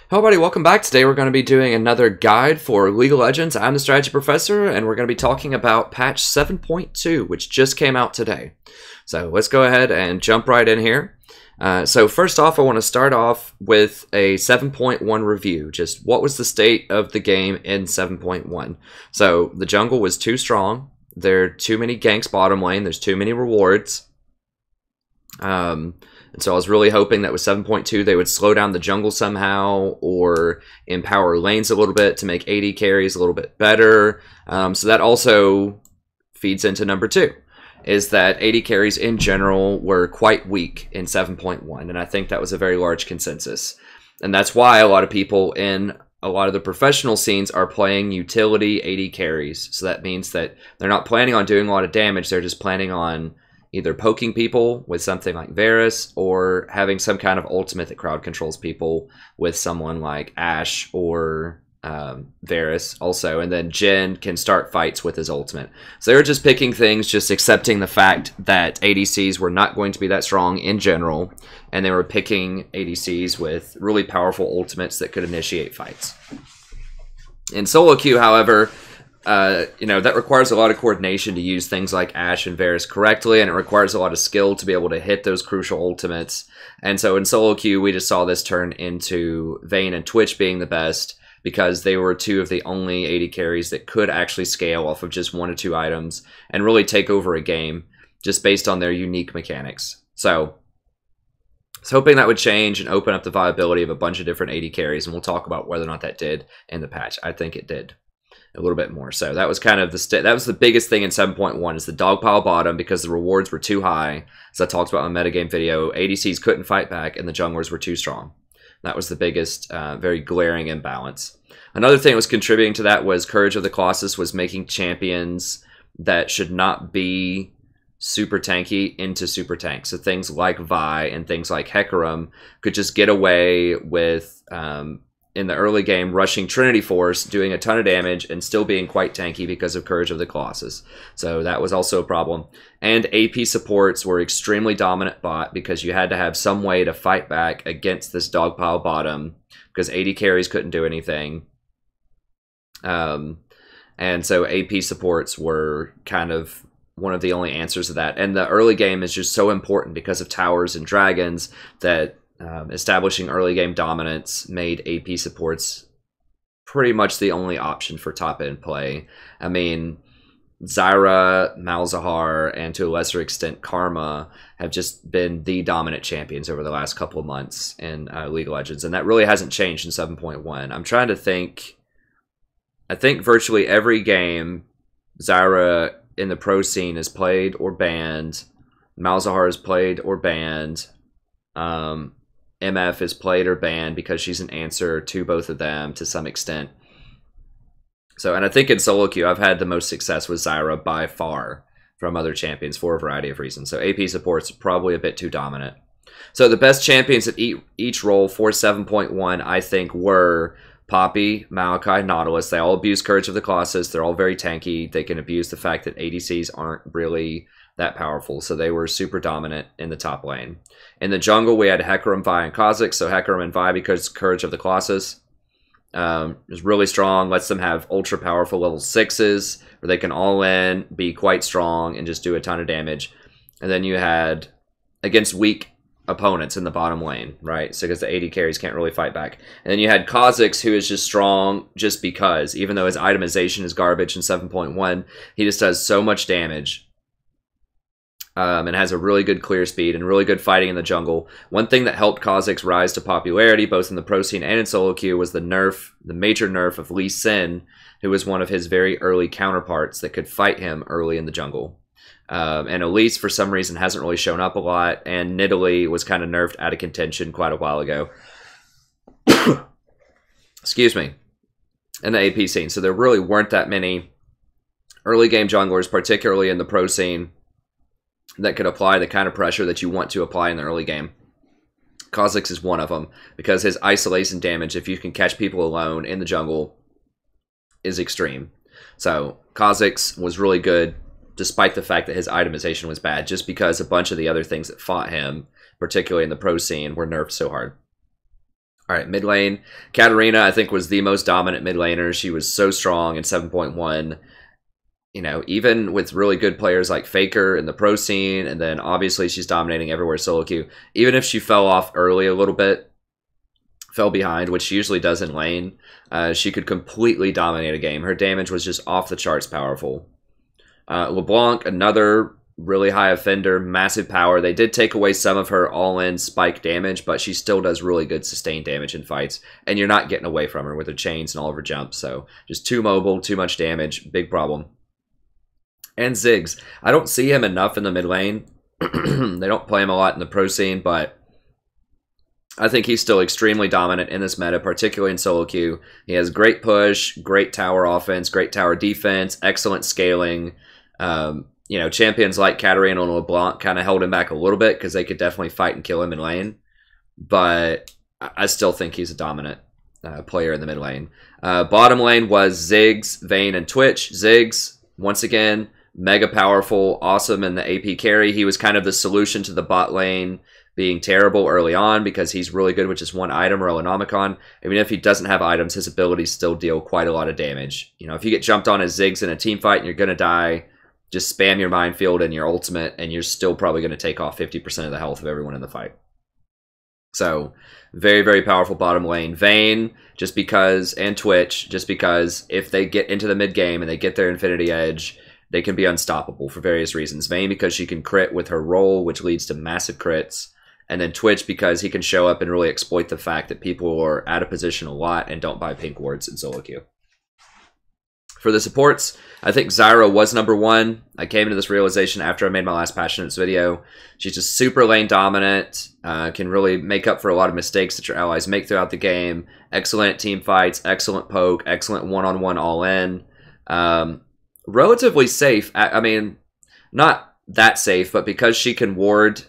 Hello everybody, welcome back. Today we're going to be doing another guide for League of Legends. I'm the Strategy Professor, and we're going to be talking about patch 7.2, which just came out today. So let's go ahead and jump right in here. So first off, I want to start off with a 7.1 review. Just what was the state of the game in 7.1? So the jungle was too strong. There are too many ganks bottom lane. There's too many rewards. And so I was really hoping that with 7.2 they would slow down the jungle somehow or empower lanes a little bit to make AD carries a little bit better. So that also feeds into number 2, is that AD carries in general were quite weak in 7.1, and I think that was a very large consensus. And that's why a lot of people in a lot of the professional scenes are playing utility AD carries. So that means that they're not planning on doing a lot of damage, they're just planning on either poking people with something like Varus or having some kind of ultimate that crowd controls people with someone like Ashe or Varus also. And then Jhin can start fights with his ultimate. So they were just picking things, just accepting the fact that ADCs were not going to be that strong in general. And they were picking ADCs with really powerful ultimates that could initiate fights. In solo queue, however, that requires a lot of coordination to use things like Ashe and Varus correctly, and it requires a lot of skill to be able to hit those crucial ultimates. And so in solo queue, we just saw this turn into Vayne and Twitch being the best because they were two of the only AD carries that could actually scale off of just 1 or 2 items and really take over a game just based on their unique mechanics. So I was hoping that would change and open up the viability of a bunch of different AD carries, and we'll talk about whether or not that did in the patch. I think it did a little bit more. So that was kind of that was the biggest thing in 7.1 is the dogpile bottom, because the rewards were too high. As I talked about in my metagame video, ADCs couldn't fight back and the junglers were too strong. That was the biggest, very glaring imbalance. Another thing that was contributing to that was Courage of the Colossus was making champions that should not be super tanky into super tanks. So things like Vi and things like Hecarim could just get away with in the early game, rushing Trinity Force, doing a ton of damage, and still being quite tanky because of Courage of the Colossus. So that was also a problem. And AP supports were extremely dominant bot because you had to have some way to fight back against this dogpile bottom because AD carries couldn't do anything. And so AP supports were kind of one of the only answers to that. And the early game is just so important because of towers and dragons that establishing early game dominance made AP supports pretty much the only option for top end play. I mean, Zyra, Malzahar, and to a lesser extent Karma have just been the dominant champions over the last couple of months in League of Legends, and that really hasn't changed in 7.1. I'm trying to think. I think virtually every game Zyra in the pro scene is played or banned. Malzahar is played or banned. MF is played or banned because she's an answer to both of them to some extent. So, and I think in solo queue, I've had the most success with Zyra by far from other champions for a variety of reasons. So AP support's probably a bit too dominant. So the best champions at each role for 7.1, I think, were Poppy, Maokai, Nautilus. They all abuse Courage of the Colossus. They're all very tanky. They can abuse the fact that ADCs aren't really that powerful, so they were super dominant in the top lane. In the jungle, we had Hecarim, Vi, and Kha'Zix. So Hecarim and Vi, because Courage of the Colossus is really strong, lets them have ultra powerful level 6s, where they can all in, be quite strong, and just do a ton of damage. And then you had, against weak opponents in the bottom lane, right? So because the AD carries can't really fight back. And then you had Kha'Zix, who is just strong just because, even though his itemization is garbage in 7.1, he just does so much damage. And has a really good clear speed and really good fighting in the jungle. One thing that helped Kha'Zix rise to popularity, both in the pro scene and in solo queue, was the major nerf of Lee Sin, who was one of his very early counterparts that could fight him early in the jungle. And Elise, for some reason, hasn't really shown up a lot, and Nidalee was kind of nerfed out of contention quite a while ago. Excuse me. In the AP scene. So there really weren't that many early game junglers, particularly in the pro scene, that could apply the kind of pressure that you want to apply in the early game. Kha'Zix is one of them, because his isolation damage, if you can catch people alone in the jungle, is extreme. So Kha'Zix was really good, despite the fact that his itemization was bad, just because a bunch of the other things that fought him, particularly in the pro scene, were nerfed so hard. All right, mid lane. Katarina, I think, was the most dominant mid laner. She was so strong in 7.1. You know, even with really good players like Faker in the pro scene, and then obviously she's dominating everywhere solo queue. Even if she fell off early a little bit, fell behind, which she usually does in lane, she could completely dominate a game. Her damage was just off the charts powerful. LeBlanc, another really high offender, massive power. They did take away some of her all-in spike damage, but she still does really good sustained damage in fights, and you're not getting away from her with her chains and all of her jumps. So just too mobile, too much damage, big problem. And Ziggs, I don't see him enough in the mid lane. They don't play him a lot in the pro scene, but I think he's still extremely dominant in this meta, particularly in solo queue. He has great push, great tower offense, great tower defense, excellent scaling. You know, champions like Katarina and LeBlanc kind of held him back a little bit because they could definitely fight and kill him in lane. But I still think he's a dominant player in the mid lane. Bottom lane was Ziggs, Vayne, and Twitch. Ziggs, once again, mega powerful, awesome in the AP carry. He was kind of the solution to the bot lane being terrible early on because he's really good with just one item or Elanomicon. Even if he doesn't have items, his abilities still deal quite a lot of damage. You know, if you get jumped on as Ziggs in a team fight and you're going to die, just spam your minefield and your ultimate, and you're still probably going to take off 50% of the health of everyone in the fight. So, very, very powerful bottom lane. Vayne, just because, and Twitch, just because if they get into the mid game and they get their Infinity Edge, they can be unstoppable for various reasons. Vayne, because she can crit with her roll, which leads to massive crits. And then Twitch, because he can show up and really exploit the fact that people are out of position a lot and don't buy pink wards in solo queue. For the supports, I think Zyra was number one. I came into this realization after I made my last Passionates video. She's just super lane dominant, can really make up for a lot of mistakes that your allies make throughout the game. Excellent team fights, excellent poke, excellent one-on-one all-in. Relatively safe. I mean, not that safe, but because she can ward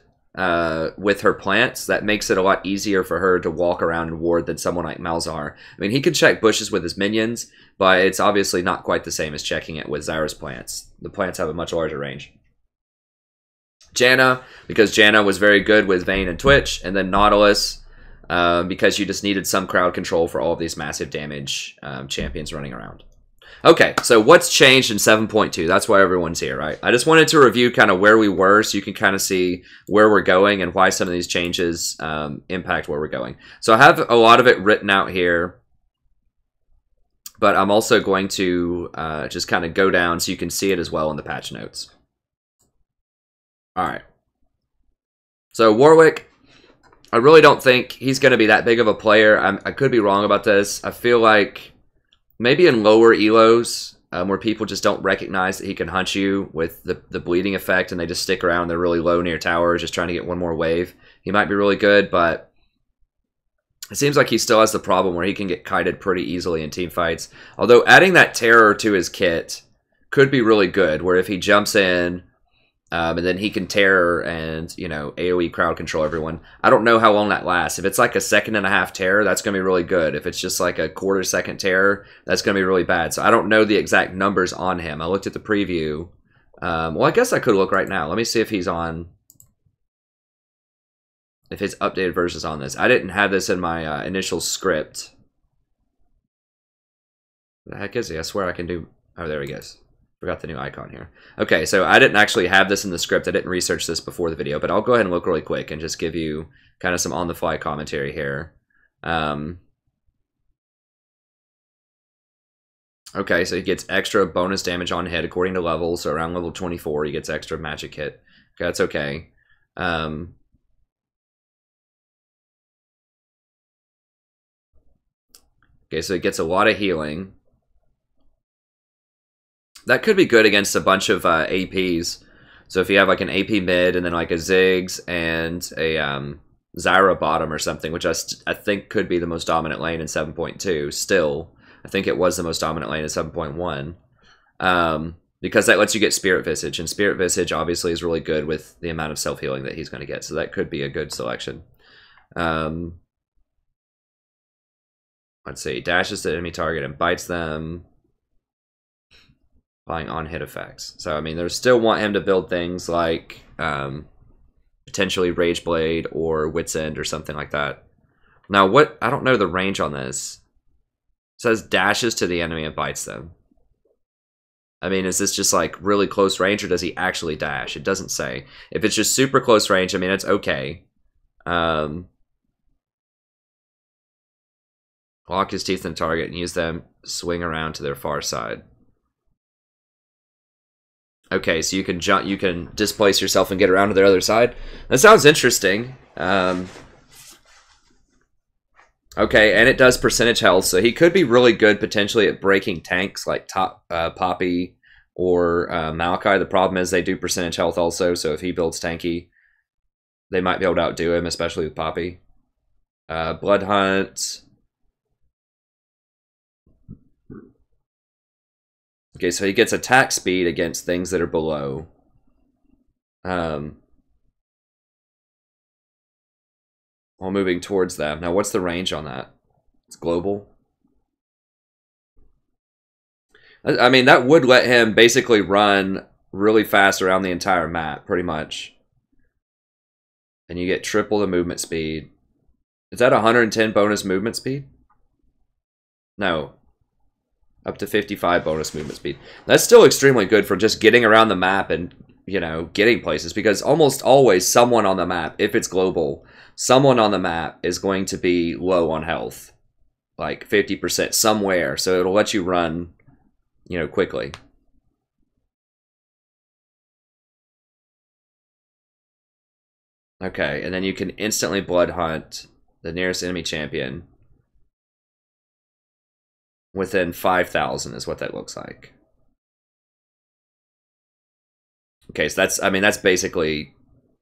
with her plants, that makes it a lot easier for her to walk around and ward than someone like Malzahar. I mean, he can check bushes with his minions, but it's obviously not quite the same as checking it with Zyra's plants. The plants have a much larger range. Janna, because Janna was very good with Vayne and Twitch, and then Nautilus, because you just needed some crowd control for all of these massive damage champions running around. Okay, so what's changed in 7.2? That's why everyone's here, right? I just wanted to review kind of where we were so you can kind of see where we're going and why some of these changes impact where we're going. So I have a lot of it written out here, but I'm also going to just kind of go down so you can see it as well in the patch notes. All right. So Warwick, I really don't think he's going to be that big of a player. I could be wrong about this. I feel like maybe in lower elos, where people just don't recognize that he can hunt you with the bleeding effect and they just stick around, they're really low near towers just trying to get one more wave. He might be really good, but it seems like he still has the problem where he can get kited pretty easily in team fights. Although adding that terror to his kit could be really good, where if he jumps in and then he can terror and, you know, AoE crowd control everyone. I don't know how long that lasts. If it's like a 1.5 second terror, that's going to be really good. If it's just like a 1/4 second terror, that's going to be really bad. So I don't know the exact numbers on him. I looked at the preview. Well, I guess I could look right now. Let me see if he's on, if his updated version's on this. I didn't have this in my initial script. What the heck is he? I swear I can do... Oh, there he goes. Forgot the new icon here. Okay, so I didn't actually have this in the script. I didn't research this before the video, but I'll go ahead and look really quick and just give you kind of some on-the-fly commentary here. Okay, so he gets extra bonus damage on hit according to level. So around level 24, he gets extra magic hit. Okay, that's okay. Okay, so it gets a lot of healing. That could be good against a bunch of APs. So if you have like an AP mid and then like a Ziggs and a Zyra bottom or something, which I think could be the most dominant lane in 7.2 still. I think it was the most dominant lane in 7.1. Because that lets you get Spirit Visage. And Spirit Visage obviously is really good with the amount of self-healing that he's going to get. So that could be a good selection. Let's see, dashes the enemy target and bites them, applying on-hit effects. So, I mean, they still want him to build things like potentially Rage Blade or Wit's End or something like that. Now, what? I don't know the range on this. It says dashes to the enemy and bites them. I mean, is this just like really close range, or does he actually dash? It doesn't say. If it's just super close range, I mean, it's okay. Lock his teeth in the target and use them to swing around to their far side. Okay, so you can jump, you can displace yourself and get around to their other side. That sounds interesting. Okay, and it does percentage health, so he could be really good potentially at breaking tanks like Poppy or Maokai. The problem is they do percentage health also, so if he builds tanky, they might be able to outdo him, especially with Poppy. Blood Hunt. Okay, so he gets attack speed against things that are below. While moving towards them. Now, what's the range on that? It's global. I mean, that would let him basically run really fast around the entire map, pretty much. And you get triple the movement speed. Is that 110 bonus movement speed? No. Up to 55 bonus movement speed. That's still extremely good for just getting around the map and, you know, getting places. Because almost always someone on the map, if it's global, someone on the map is going to be low on health. Like 50% somewhere. So it'll let you run, you know, quickly. Okay, and then you can instantly blood hunt the nearest enemy champion. Within 5,000 is what that looks like. Okay, so that's, I mean, that's basically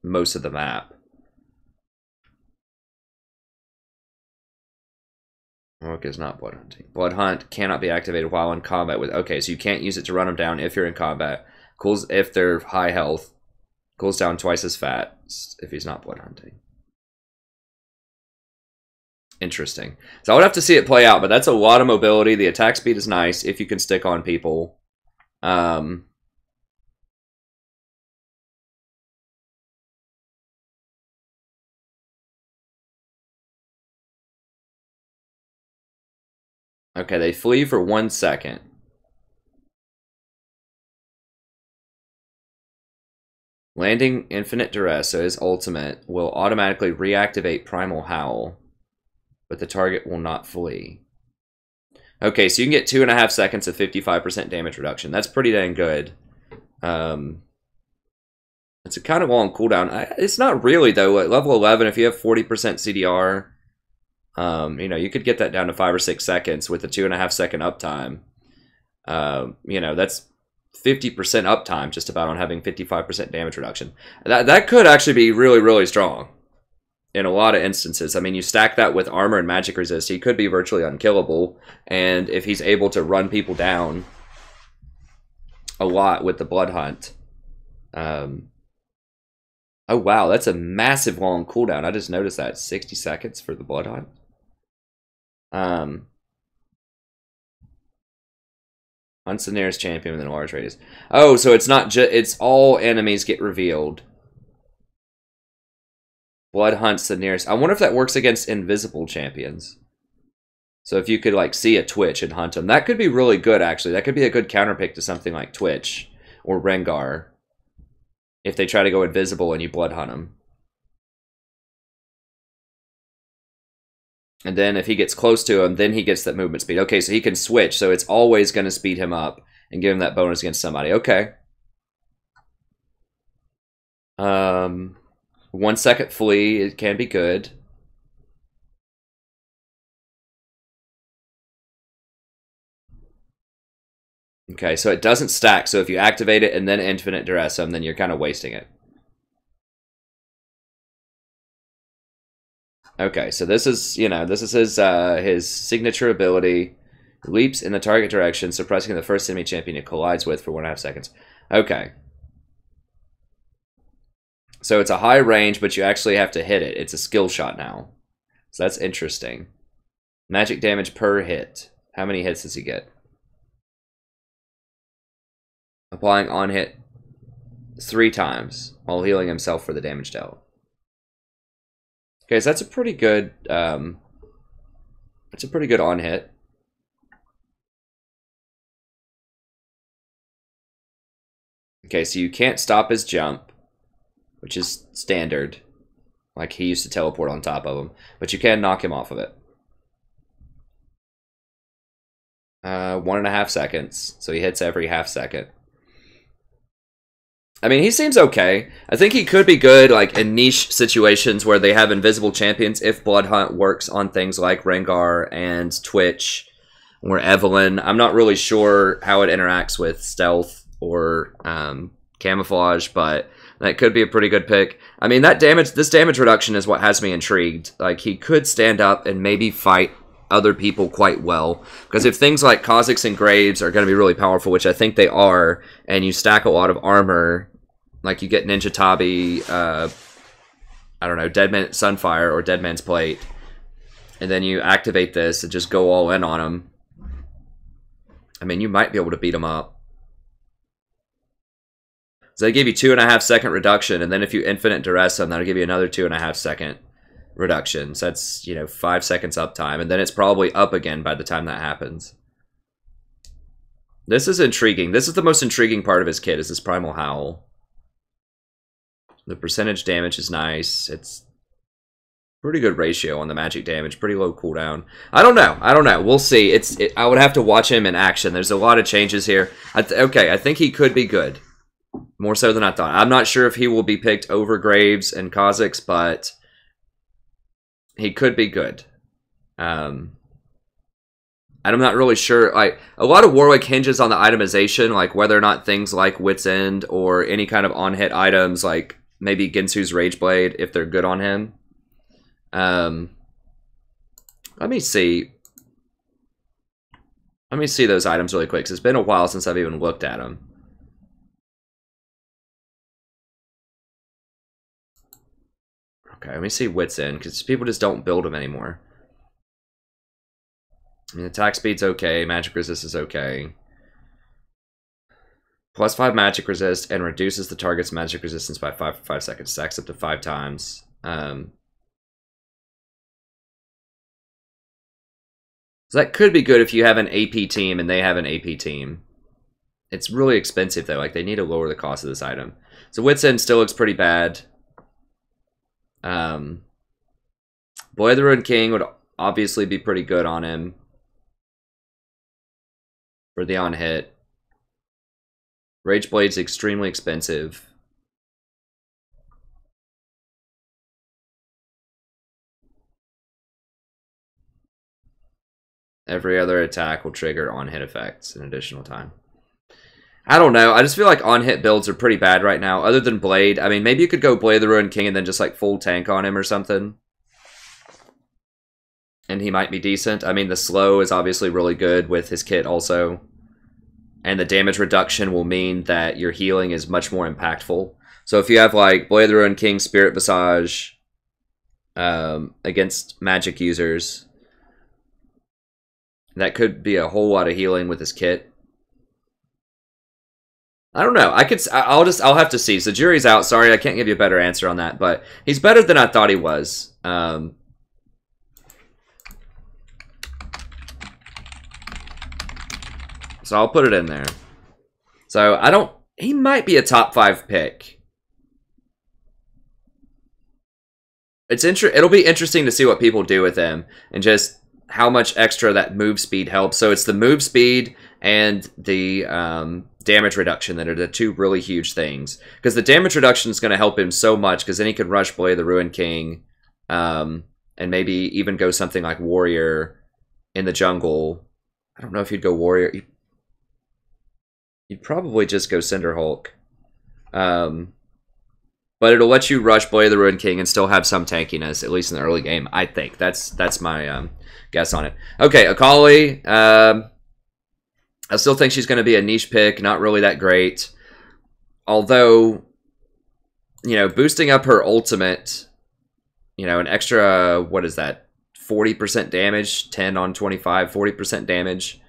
most of the map. Warwick is not blood hunting. Blood hunt cannot be activated while in combat with. Okay, so you can't use it to run them down if you're in combat. Cools if they're high health. Cools down twice as fast if he's not blood hunting. Interesting. So I would have to see it play out, but that's a lot of mobility. The attack speed is nice if you can stick on people. Okay, they flee for 1 second. Landing Infinite Duress, so his ultimate, will automatically reactivate Primal Howl, but the target will not flee. Okay, so you can get 2.5 seconds of 55% damage reduction. That's pretty dang good. It's a kind of long cooldown. It's not really, though. At level 11, if you have 40% CDR, you know, you could get that down to 5 or 6 seconds with a 2.5 second uptime. You know, that's 50% uptime just about on having 55% damage reduction. That could actually be really, really strong in a lot of instances. I mean, you stack that with armor and magic resist, he could be virtually unkillable. And if he's able to run people down a lot with the blood hunt. Oh, wow, that's a massive long cooldown. I just noticed that. 60 seconds for the blood hunt. Hunts the nearest champion within a large radius. Oh, so it's not just, it's all enemies get revealed. Blood hunts the nearest. I wonder if that works against invisible champions. So if you could like see a Twitch and hunt them, that could be really good actually. That could be a good counterpick to something like Twitch or Rengar. If they try to go invisible and you blood hunt them. And then if he gets close to him, then he gets that movement speed. Okay, so he can switch. So it's always going to speed him up and give him that bonus against somebody. Okay. 1 second flee, it can be good. Okay, so it doesn't stack. So if you activate it and then infinite duress him, then you're kind of wasting it. Okay, so this is, you know, this is his signature ability. Leaps in the target direction, suppressing the first enemy champion it collides with for 1.5 seconds. Okay. So it's a high range, but you actually have to hit it. It's a skill shot now. So that's interesting. Magic damage per hit. How many hits does he get? Applying on hit 3 times while healing himself for the damage dealt. Okay, so that's a pretty good It's a pretty good on hit. Okay, so you can't stop his jump, which is standard. Like, he used to teleport on top of him. But you can knock him off of it. 1.5 seconds. So he hits every half second. I mean, he seems okay. I think he could be good, like, in niche situations where they have invisible champions if Blood Hunt works on things like Rengar and Twitch or Evelynn. I'm not really sure how it interacts with Stealth or Camouflage, but that could be a pretty good pick. I mean, this damage reduction is what has me intrigued. Like, he could stand up and maybe fight other people quite well. Because if things like Kha'Zix and Graves are going to be really powerful, which I think they are, and you stack a lot of armor, like you get Ninja Tabi, I don't know, Deadman Sunfire or Deadman's Plate, and then you activate this and just go all in on him, I mean, you might be able to beat him up. So they give you 2.5 second reduction, and then if you infinite duress him, that'll give you another 2.5 second reduction. So that's, you know, 5 seconds uptime, and then it's probably up again by the time that happens. This is intriguing. This is the most intriguing part of his kit, is this Primal Howl. The percentage damage is nice. It's pretty good ratio on the magic damage. Pretty low cooldown. I don't know. We'll see. I would have to watch him in action. There's a lot of changes here. Okay, I think he could be good. More so than I thought. I'm not sure if he will be picked over Graves and Kha'Zix, but he could be good. And I'm not really sure. Like, a lot of Warwick hinges on the itemization, like whether or not things like Wit's End or any kind of on-hit items, like maybe Ginsu's Rageblade, if they're good on him. Let me see. Let me see those items really quick, because it's been a while since I've even looked at them. Okay, let me see Wit's End, because people just don't build them anymore. I mean, attack speed's okay, magic resist is okay. +5 magic resist and reduces the target's magic resistance by 5 seconds. Stacks up to 5 times. So that could be good if you have an AP team and they have an AP team. It's really expensive though. Like, they need to lower the cost of this item. So Wit's End still looks pretty bad. Boy of the Ruined King would obviously be pretty good on him for the on hit. Rageblade's extremely expensive. Every other attack will trigger on-hit effects an additional time. I don't know. I just feel like on-hit builds are pretty bad right now, other than Blade. I mean, maybe you could go Blade of the Ruined King and then just like full tank on him or something. And he might be decent. I mean, the slow is obviously really good with his kit also. And the damage reduction will mean that your healing is much more impactful. So if you have like Blade of the Ruined King, Spirit Visage against magic users, that could be a whole lot of healing with his kit. I don't know. I'll have to see. So jury's out. Sorry, I can't give you a better answer on that, but he's better than I thought he was. So I'll put it in there. So he might be a top 5 pick. It'll be interesting to see what people do with him and just how much extra that move speed helps. So it's the move speed and the damage reduction that are the two really huge things. Because the damage reduction is going to help him so much, because then he can rush Blade of the Ruined King, and maybe even go something like Warrior in the jungle. I don't know if you'd go Warrior. You'd probably just go Cinderhulk. But it'll let you rush Blade of the Ruined King and still have some tankiness, at least in the early game, I think. That's my guess on it. Okay, Akali. I still think she's going to be a niche pick, not really that great. Although, you know, boosting up her ultimate, you know, an extra, what is that, 40% damage, 10 on 25, 40% damage.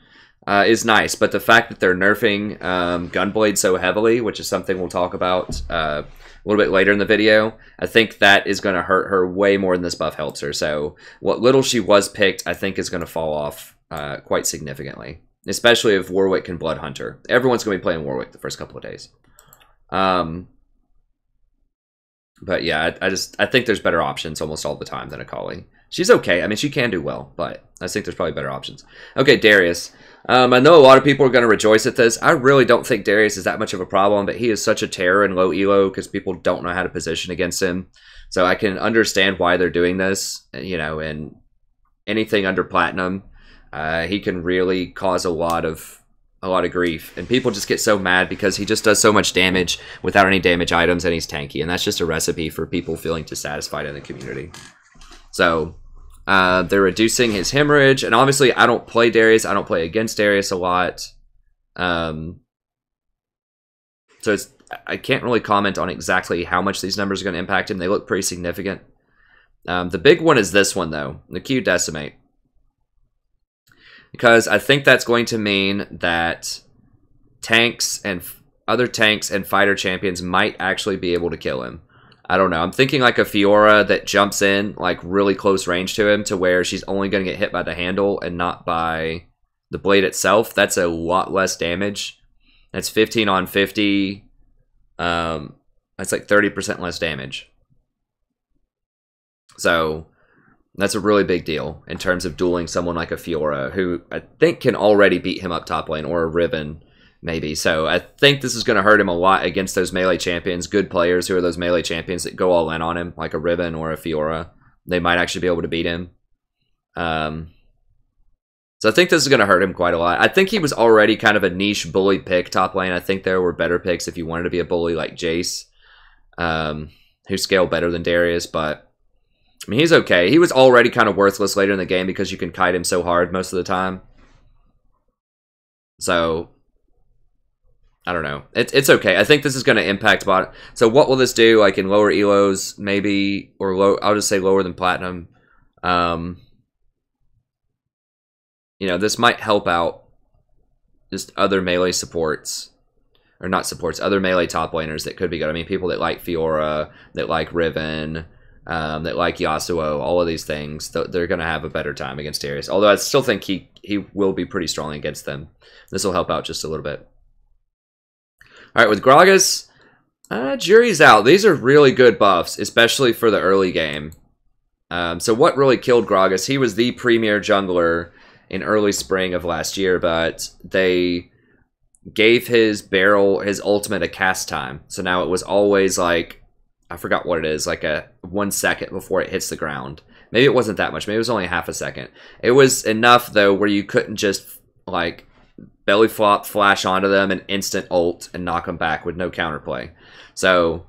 is nice. But the fact that they're nerfing Gunblade so heavily, which is something we'll talk about a little bit later in the video, I think that is going to hurt her way more than this buff helps her. So what little she was picked, I think is going to fall off quite significantly. Especially if Warwick can Blood Hunter. Everyone's going to be playing Warwick the first couple of days. But yeah, I think there's better options almost all the time than Akali. She's okay. I mean, she can do well, but I think there's probably better options. Okay, Darius. I know a lot of people are going to rejoice at this. I really don't think Darius is that much of a problem, but he is such a terror in low elo because people don't know how to position against him. So I can understand why they're doing this. You know, and anything under platinum, he can really cause a lot of grief, and people just get so mad because he just does so much damage without any damage items, and he's tanky, and that's just a recipe for people feeling dissatisfied in the community. So they're reducing his hemorrhage, and obviously I don't play Darius. I don't play against Darius a lot, so I can't really comment on exactly how much these numbers are going to impact him. They look pretty significant. The big one is this one though, the Q Decimate. Because I think that's going to mean that tanks and other tanks and fighter champions might actually be able to kill him. I don't know. I'm thinking like a Fiora that jumps in like really close range to him to where she's only going to get hit by the handle and not by the blade itself. That's a lot less damage. That's 15 on 50. That's like 30% less damage. So that's a really big deal in terms of dueling someone like a Fiora, who I think can already beat him up top lane, or a Riven, maybe. So I think this is going to hurt him a lot against those melee champions, good players who are those melee champions that go all in on him, like a Riven or a Fiora. They might actually be able to beat him. So I think this is going to hurt him quite a lot. I think he was already kind of a niche bully pick top lane. I think there were better picks if you wanted to be a bully like Jace, who scale better than Darius, but I mean, he's okay. He was already kind of worthless later in the game because you can kite him so hard most of the time. So, I don't know. It's okay. I think this is going to impact bot. So what will this do? Like in lower elos, maybe, or low? I'll just say lower than platinum. You know, this might help out just other melee supports. Or not supports, other melee top laners that could be good. I mean, people that like Fiora, that like Riven, that like Yasuo, all of these things, they're going to have a better time against Darius. Although I still think he will be pretty strong against them. This will help out just a little bit. Alright, with Gragas, jury's out. These are really good buffs, especially for the early game. So what really killed Gragas? He was the premier jungler in early spring of last year, but they gave his ultimate a cast time. So now it was always like, I forgot what it is, like a 1 second before it hits the ground. Maybe it wasn't that much. Maybe it was only half a second. It was enough, though, where you couldn't just, like, belly flop, flash onto them, and instant ult, and knock them back with no counterplay. So,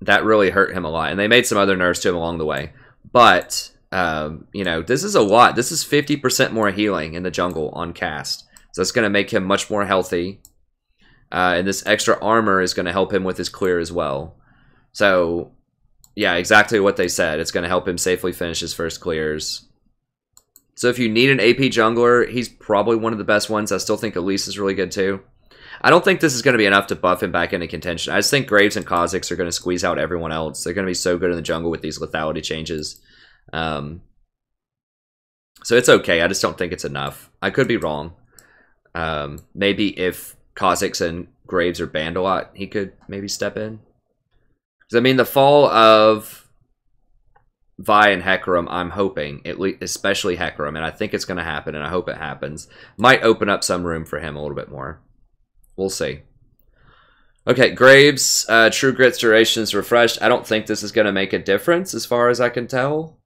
that really hurt him a lot. And they made some other nerfs to him along the way. But, you know, this is a lot. This is 50% more healing in the jungle on cast. So it's going to make him much more healthy. And this extra armor is going to help him with his clear as well. So, yeah, exactly what they said. It's going to help him safely finish his first clears. So if you need an AP jungler, he's probably one of the best ones. I still think Elise is really good too. I don't think this is going to be enough to buff him back into contention. I just think Graves and Kha'Zix are going to squeeze out everyone else. They're going to be so good in the jungle with these lethality changes. So it's okay. I just don't think it's enough. I could be wrong. Maybe if Kha'Zix and Graves are banned a lot, he could maybe step in. Because, I mean, the fall of Vi and Hecarim, I'm hoping, especially Hecarim, and I think it's going to happen, and I hope it happens, might open up some room for him a little bit more. We'll see. Okay, Graves, True Grit's duration is refreshed. I don't think this is going to make a difference as far as I can tell.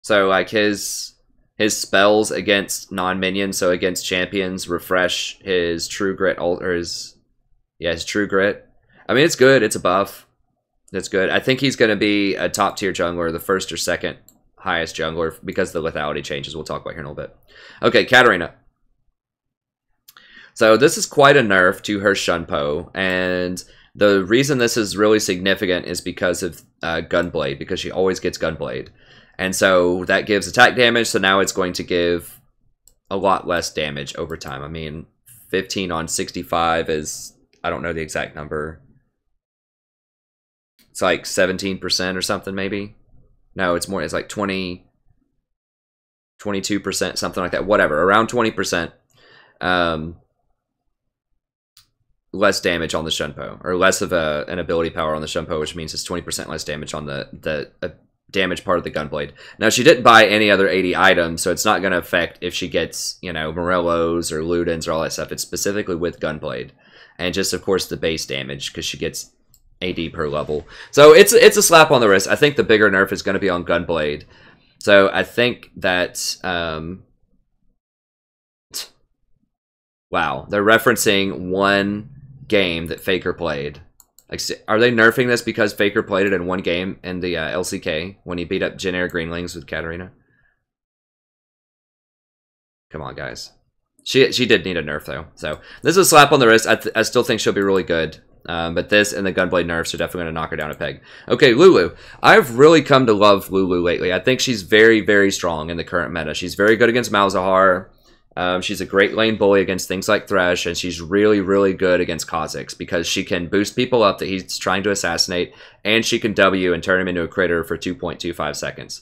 So, like, his spells against non-minions, so against champions, refresh his True Grit, or his True Grit. I mean, it's good. It's a buff. It's good. I think he's going to be a top-tier jungler, the first or second highest jungler, because of the lethality changes we'll talk about here in a little bit. Okay, Katarina. So this is quite a nerf to her Shunpo, and the reason this is really significant is because of Gunblade, because she always gets Gunblade. And so that gives attack damage, so now it's going to give a lot less damage over time. I mean, 15 on 65 is, I don't know the exact number. It's like 17% or something, maybe. No, it's more, it's like 22%, something like that. Whatever, around 20%. Less damage on the Shunpo, or less of an ability power on the Shunpo, which means it's 20% less damage on the damage part of the Gunblade. Now, she didn't buy any other 80 items, so it's not going to affect if she gets, you know, Morellos or Ludens or all that stuff. It's specifically with Gunblade. And just, of course, the base damage, because she gets AD per level. So it's a slap on the wrist. I think the bigger nerf is going to be on Gunblade. So I think that... wow, they're referencing one game that Faker played. Like, are they nerfing this because Faker played it in one game in the LCK when he beat up generic Greenlings with Katarina? Come on, guys. She did need a nerf, though. So this is a slap on the wrist. I still think she'll be really good. But this and the Gunblade nerfs are definitely going to knock her down a peg. Okay, Lulu. I've really come to love Lulu lately. I think she's very, very strong in the current meta. She's very good against Malzahar. She's a great lane bully against things like Thresh, and she's really, really good against Kha'Zix because she can boost people up that he's trying to assassinate, and she can W and turn him into a critter for 2.25 seconds.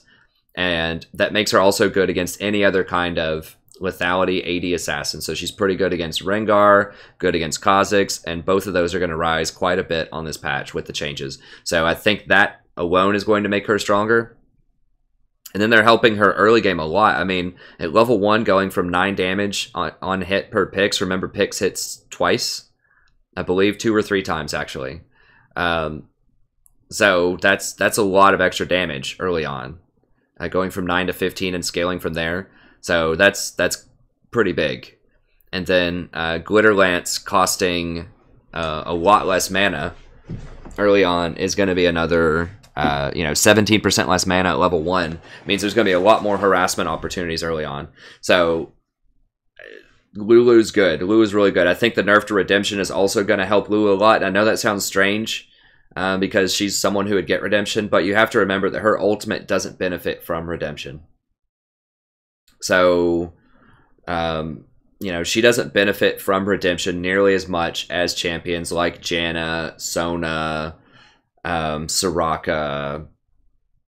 And that makes her also good against any other kind of lethality AD assassin. So she's pretty good against Rengar, good against Kha'Zix, and both of those are going to rise quite a bit on this patch with the changes. So I think that alone is going to make her stronger. And then they're helping her early game a lot. I mean, at level 1, going from 9 damage on hit per Pix. Remember, Pix hits twice. I believe 2 or 3 times, actually. So that's a lot of extra damage early on. Going from 9 to 15 and scaling from there. So that's pretty big. And then Glitter Lance costing a lot less mana early on is going to be another... 17% less mana at level 1 means there's going to be a lot more harassment opportunities early on. So Lulu's good. Lulu's really good. I think the nerf to Redemption is also going to help Lulu a lot. I know that sounds strange because she's someone who would get Redemption, but you have to remember that her ultimate doesn't benefit from Redemption. So, she doesn't benefit from Redemption nearly as much as champions like Janna, Sona, Soraka,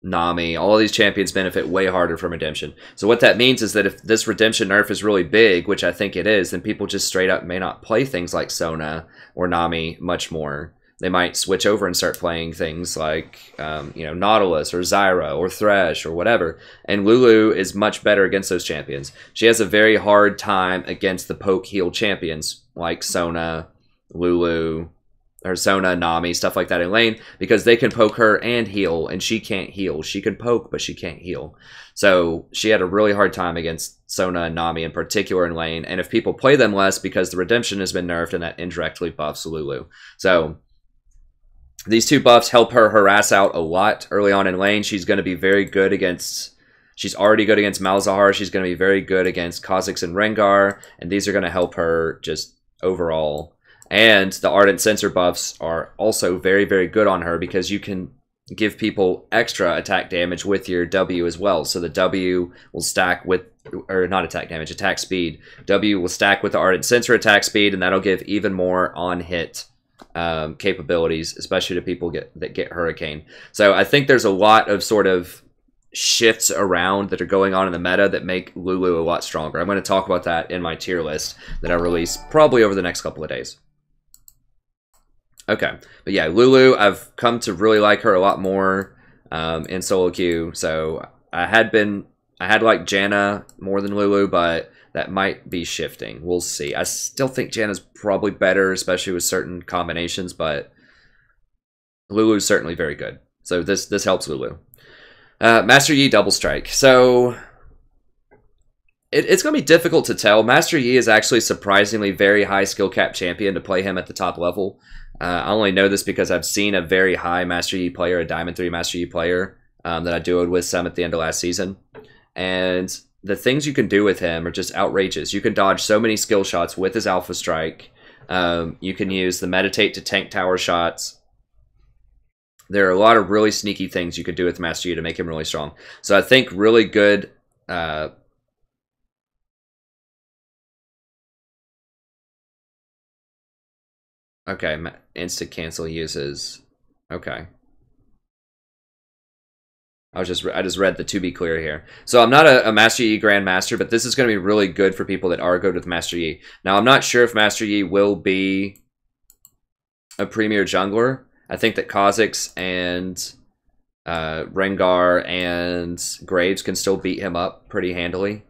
Nami. All of these champions benefit way harder from Redemption. So what that means is that if this Redemption nerf is really big, which I think it is, then people just straight up may not play things like Sona or Nami much more. They might switch over and start playing things like, Nautilus or Zyra or Thresh or whatever. And Lulu is much better against those champions. She has a very hard time against the poke heal champions like Sona, Lulu, or Sona, Nami, stuff like that in lane, because they can poke her and heal, and she can't heal. She can poke, but she can't heal. So she had a really hard time against Sona and Nami in particular in lane, and if people play them less because the Redemption has been nerfed and that indirectly buffs Lulu. So these two buffs help her harass out a lot early on in lane. She's going to be very good against... She's already good against Malzahar. She's going to be very good against Kha'Zix and Rengar, and these are going to help her just overall. And the Ardent Censer buffs are also very, very good on her because you can give people extra attack damage with your W as well. So the W will stack with, or not attack damage, attack speed. W will stack with the Ardent Censer attack speed, and that'll give even more on-hit capabilities, especially to people that get Hurricane. So I think there's a lot of sort of shifts around that are going on in the meta that make Lulu a lot stronger. I'm going to talk about that in my tier list that I release probably over the next couple of days. Okay, but yeah, Lulu, I've come to really like her a lot more in solo queue. So I had liked Janna more than Lulu, but that might be shifting. We'll see. I still think Janna's probably better, especially with certain combinations, but Lulu's certainly very good. So this helps Lulu. Master Yi Double Strike. So it's going to be difficult to tell. Master Yi is actually surprisingly very high skill cap champion to play him at the top level. I only know this because I've seen a very high Master Yi player, a Diamond 3 Master Yi player, that I duoed with some at the end of last season. And the things you can do with him are just outrageous. You can dodge so many skill shots with his Alpha Strike. You can use the Meditate to tank tower shots. There are a lot of really sneaky things you could do with Master Yi to make him really strong. So I think really good... okay, instant cancel uses... Okay. I just read the to be clear here. So I'm not a Master Yi Grandmaster, but this is going to be really good for people that are good with Master Yi. Now, I'm not sure if Master Yi will be a premier jungler. I think that Kha'Zix and Rengar and Graves can still beat him up pretty handily,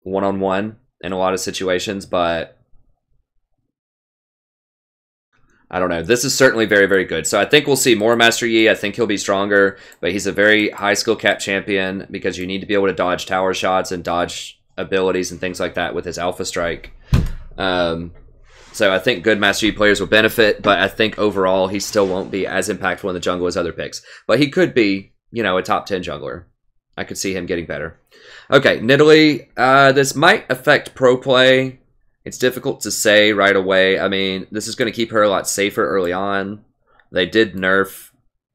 one-on-one in a lot of situations, but I don't know. This is certainly very, very good. So I think we'll see more Master Yi. I think he'll be stronger, but he's a very high skill cap champion because you need to be able to dodge tower shots and dodge abilities and things like that with his Alpha Strike. So I think good Master Yi players will benefit, but I think overall he still won't be as impactful in the jungle as other picks. But he could be, you know, a top 10 jungler. I could see him getting better. Okay, Nidalee. This might affect pro play. It's difficult to say right away. I mean, this is going to keep her a lot safer early on. They did nerf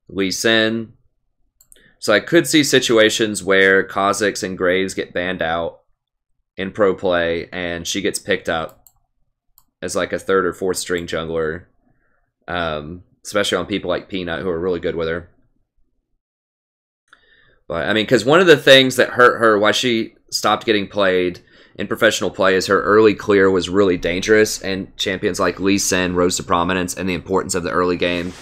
Lee Sin. So I could see situations where Kha'Zix and Graves get banned out in pro play, and she gets picked up as like a third or fourth string jungler. Especially on people like Peanut, who are really good with her. But, I mean, because one of the things that hurt her, why she stopped getting played in professional play, is her early clear was really dangerous, and champions like Lee Sin rose to prominence, and the importance of the early game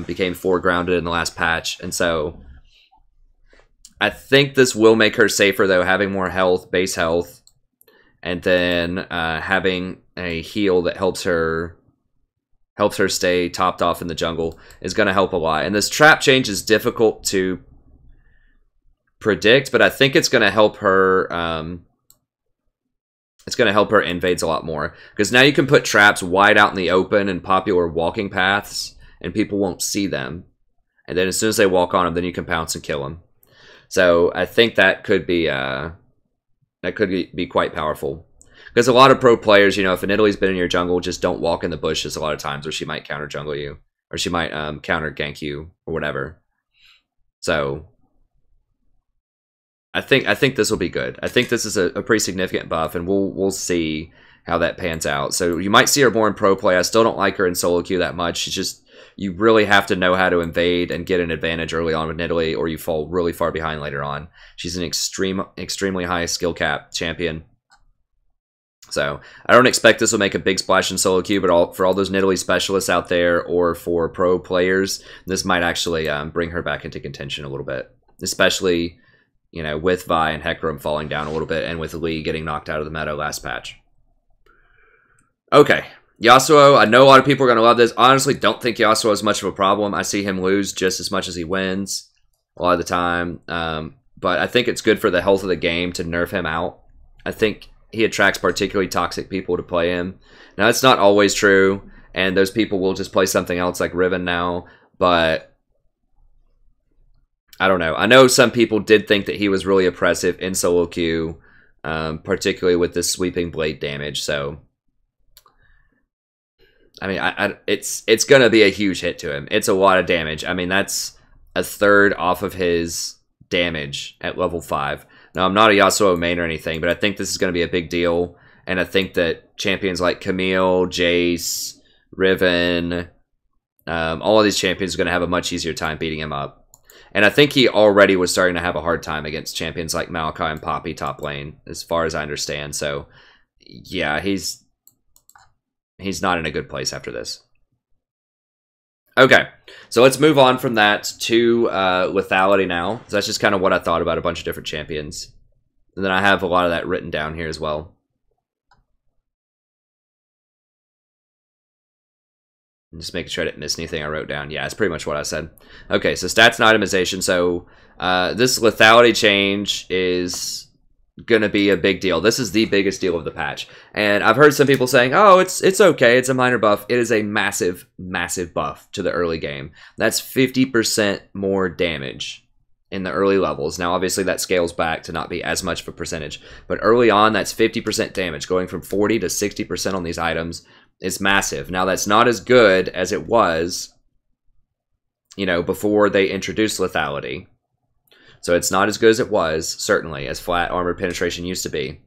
became foregrounded in the last patch. And so I think this will make her safer, though, having more health, base health, and then having a heal that helps her stay topped off in the jungle is going to help a lot. And this trap change is difficult to predict, but I think it's going to help her... it's going to help her invades a lot more. Because now you can put traps wide out in the open and popular walking paths, and people won't see them. And then as soon as they walk on them, then you can pounce and kill them. So I think that could be quite powerful. Because a lot of pro players, you know, if Nidalee's been in your jungle, just don't walk in the bushes a lot of times, or she might counter jungle you, or she might counter gank you, or whatever. So I think this will be good. I think this is a pretty significant buff, and we'll see how that pans out. So you might see her more in pro play. I still don't like her in solo queue that much. She's just, you really have to know how to invade and get an advantage early on with Nidalee, or you fall really far behind later on. She's an extremely high skill cap champion. So I don't expect this will make a big splash in solo queue, but for all those Nidalee specialists out there, or for pro players, this might actually bring her back into contention a little bit, especially, you know, with Vi and Hecarim falling down a little bit, and with Lee getting knocked out of the meta last patch. Okay, Yasuo. I know a lot of people are going to love this. Honestly, don't think Yasuo is much of a problem. I see him lose just as much as he wins a lot of the time. But I think it's good for the health of the game to nerf him out. I think he attracts particularly toxic people to play him. Now, it's not always true, and those people will just play something else like Riven now, but I don't know. I know some people did think that he was really oppressive in solo queue, particularly with this sweeping blade damage. So, I mean, it's going to be a huge hit to him. It's a lot of damage. I mean, that's a third off of his damage at level 5. Now, I'm not a Yasuo main or anything, but I think this is going to be a big deal. And I think that champions like Camille, Jace, Riven, all of these champions are going to have a much easier time beating him up. And I think he already was starting to have a hard time against champions like Maokai and Poppy top lane, as far as I understand. So, yeah, he's not in a good place after this. Okay, so let's move on from that to Lethality now. So that's just kind of what I thought about a bunch of different champions. And then I have a lot of that written down here as well. I'm just making sure I didn't miss anything I wrote down. Yeah, it's pretty much what I said. Okay, so stats and itemization. So this lethality change is going to be a big deal. This is the biggest deal of the patch. And I've heard some people saying, oh, it's okay, it's a minor buff. It is a massive, massive buff to the early game. That's 50% more damage in the early levels. Now, obviously, that scales back to not be as much of a percentage. But early on, that's 50% damage. Going from 40 to 60% on these items is massive. Now, that's not as good as it was you know, before they introduced lethality. So it's not as good as it was, certainly, as flat armor penetration used to be.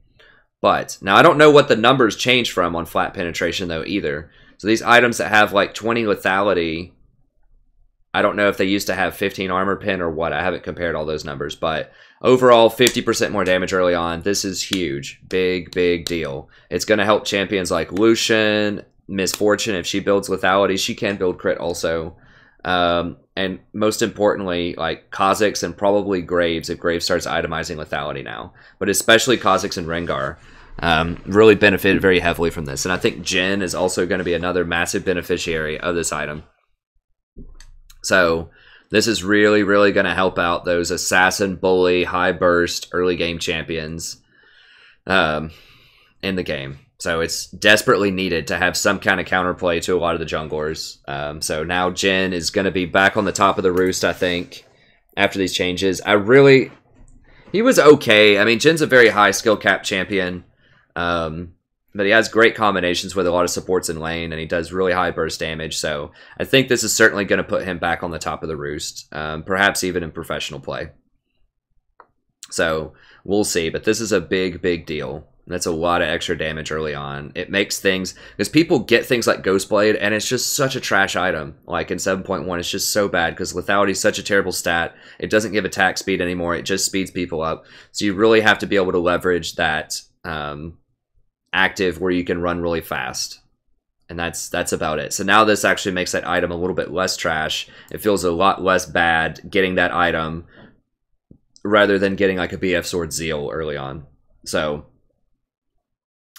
But now I don't know what the numbers changed from on flat penetration though either. So these items that have like 20 lethality, I don't know if they used to have 15 armor pen or what. I haven't compared all those numbers, but overall 50% more damage early on. This is huge. Big deal. It's going to help champions like Lucian, Misfortune. If she builds lethality, she can build crit also. And most importantly, like Kha'Zix and probably Graves, if Graves starts itemizing lethality now. But especially Kha'Zix and Rengar really benefited very heavily from this. And I think Jhin is also going to be another massive beneficiary of this item. So this is really going to help out those assassin, bully, high burst, early game champions in the game. So it's desperately needed to have some kind of counterplay to a lot of the junglers. So now Jhin is going to be back on the top of the roost, I think, after these changes. He was okay. I mean, Jin's a very high skill cap champion, but he has great combinations with a lot of supports in lane, and he does really high burst damage. So I think this is certainly going to put him back on the top of the roost, perhaps even in professional play. So we'll see, but this is a big deal. That's a lot of extra damage early on. It makes things, because people get things like Ghostblade, and it's just such a trash item. Like in 7.1, it's just so bad, because lethality is such a terrible stat. It doesn't give attack speed anymore. It just speeds people up. So you really have to be able to leverage that active where you can run really fast. And that's about it. So now this actually makes that item a little bit less trash. It feels a lot less bad getting that item rather than getting like a BF Sword Zeal early on. So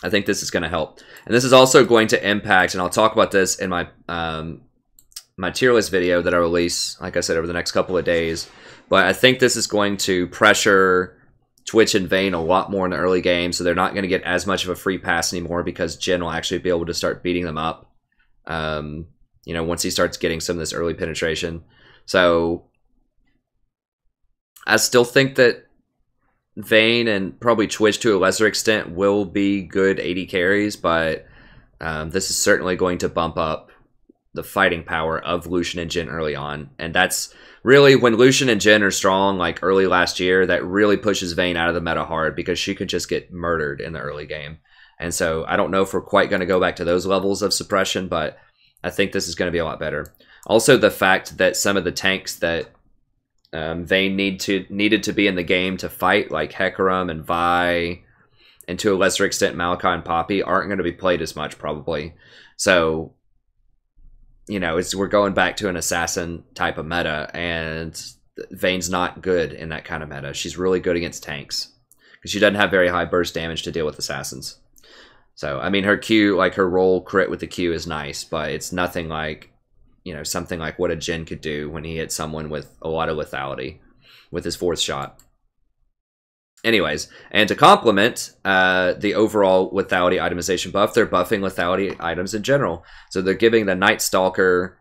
I think this is going to help. And this is also going to impact, and I'll talk about this in my my tier list video that I release, like I said, over the next couple of days. But I think this is going to pressure Twitch and Vayne a lot more in the early game, so they're not going to get as much of a free pass anymore, because Jhin will actually be able to start beating them up, you know, once he starts getting some of this early penetration. So I still think that Vayne and probably Twitch to a lesser extent will be good AD carries, but this is certainly going to bump up the fighting power of Lucian and Jhin early on. And that's really when Lucian and Jhin are strong, like early last year, that really pushes Vayne out of the meta hard, because she could just get murdered in the early game. And so I don't know if we're quite going to go back to those levels of suppression, but I think this is going to be a lot better. Also, the fact that some of the tanks that Vayne needed to be in the game to fight, like Hecarim and Vi, and to a lesser extent Maokai and Poppy, aren't going to be played as much probably. So, you know, we're going back to an assassin type of meta, and Vayne's not good in that kind of meta. She's really good against tanks, because she doesn't have very high burst damage to deal with assassins. So, I mean, her Q, like her roll crit with the Q is nice, but it's nothing like, you know, something like what a Jhin could do when he hits someone with a lot of lethality with his fourth shot. Anyways, and to complement the overall lethality itemization buff, they're buffing lethality items in general. So they're giving the Night Stalker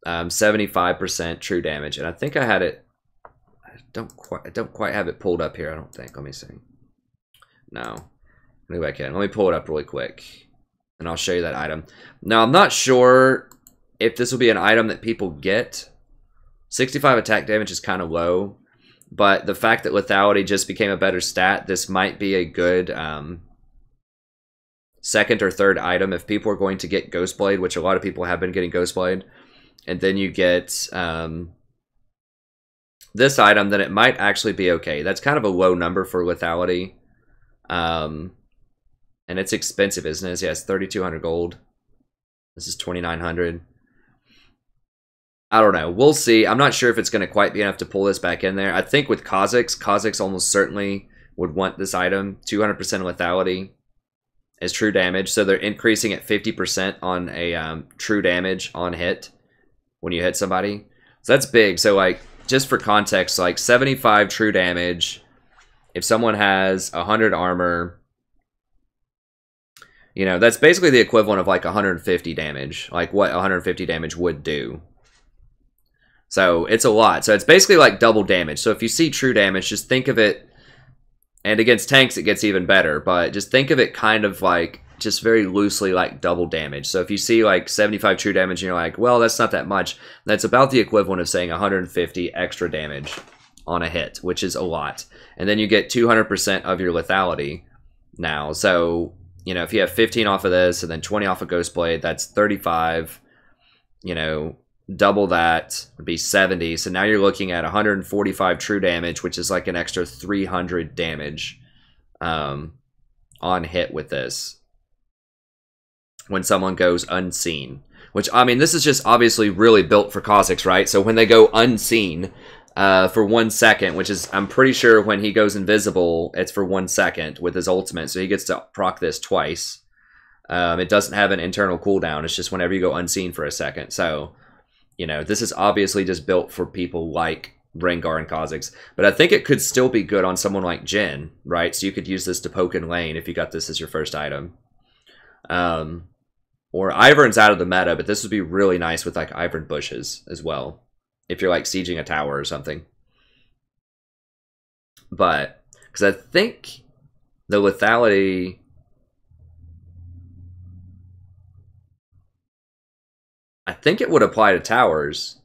75% true damage, and I think I had it. I don't quite have it pulled up here. I don't think. Let me see. No, maybe I can. Let me pull it up really quick, and I'll show you that item. Now I'm not sure if this will be an item that people get. 65 attack damage is kind of low, but the fact that lethality just became a better stat, this might be a good second or third item if people are going to get Ghostblade, which a lot of people have been getting Ghostblade, and then you get this item, then it might actually be okay. That's kind of a low number for lethality, and it's expensive, isn't it? Yeah, it's 3,200 gold. This is 2,900. I don't know. We'll see. I'm not sure if it's going to quite be enough to pull this back in there. I think with Kha'Zix almost certainly would want this item. 200% lethality is true damage. So they're increasing at 50% on a true damage on hit when you hit somebody. So that's big. So like, just for context, like 75 true damage. If someone has 100 armor, you know, that's basically the equivalent of like 150 damage. Like what 150 damage would do. So it's a lot. So it's basically like double damage. So if you see true damage, just think of it, and against tanks it gets even better, but just think of it kind of like just very loosely like double damage. So if you see like 75 true damage and you're like, well, that's not that much, that's about the equivalent of saying 150 extra damage on a hit, which is a lot. And then you get 200% of your lethality now. So, you know, if you have 15 off of this and then 20 off of Ghostblade, that's 35, you know, double that would be 70. So now you're looking at 145 true damage, which is like an extra 300 damage on hit with this when someone goes unseen. Which, I mean, this is just obviously really built for Kha'Zix, right? So when they go unseen for 1 second, which is, I'm pretty sure when he goes invisible, it's for 1 second with his ultimate. So he gets to proc this twice. It doesn't have an internal cooldown. It's just whenever you go unseen for a second. So, you know, this is obviously just built for people like Rengar and Kha'Zix. But I think it could still be good on someone like Jhin, right? So you could use this to poke in lane if you got this as your first item. Or Ivern's out of the meta, but this would be really nice with like Ivern bushes as well, if you're like sieging a tower or something. But, because I think the lethality... I think it would apply to towers.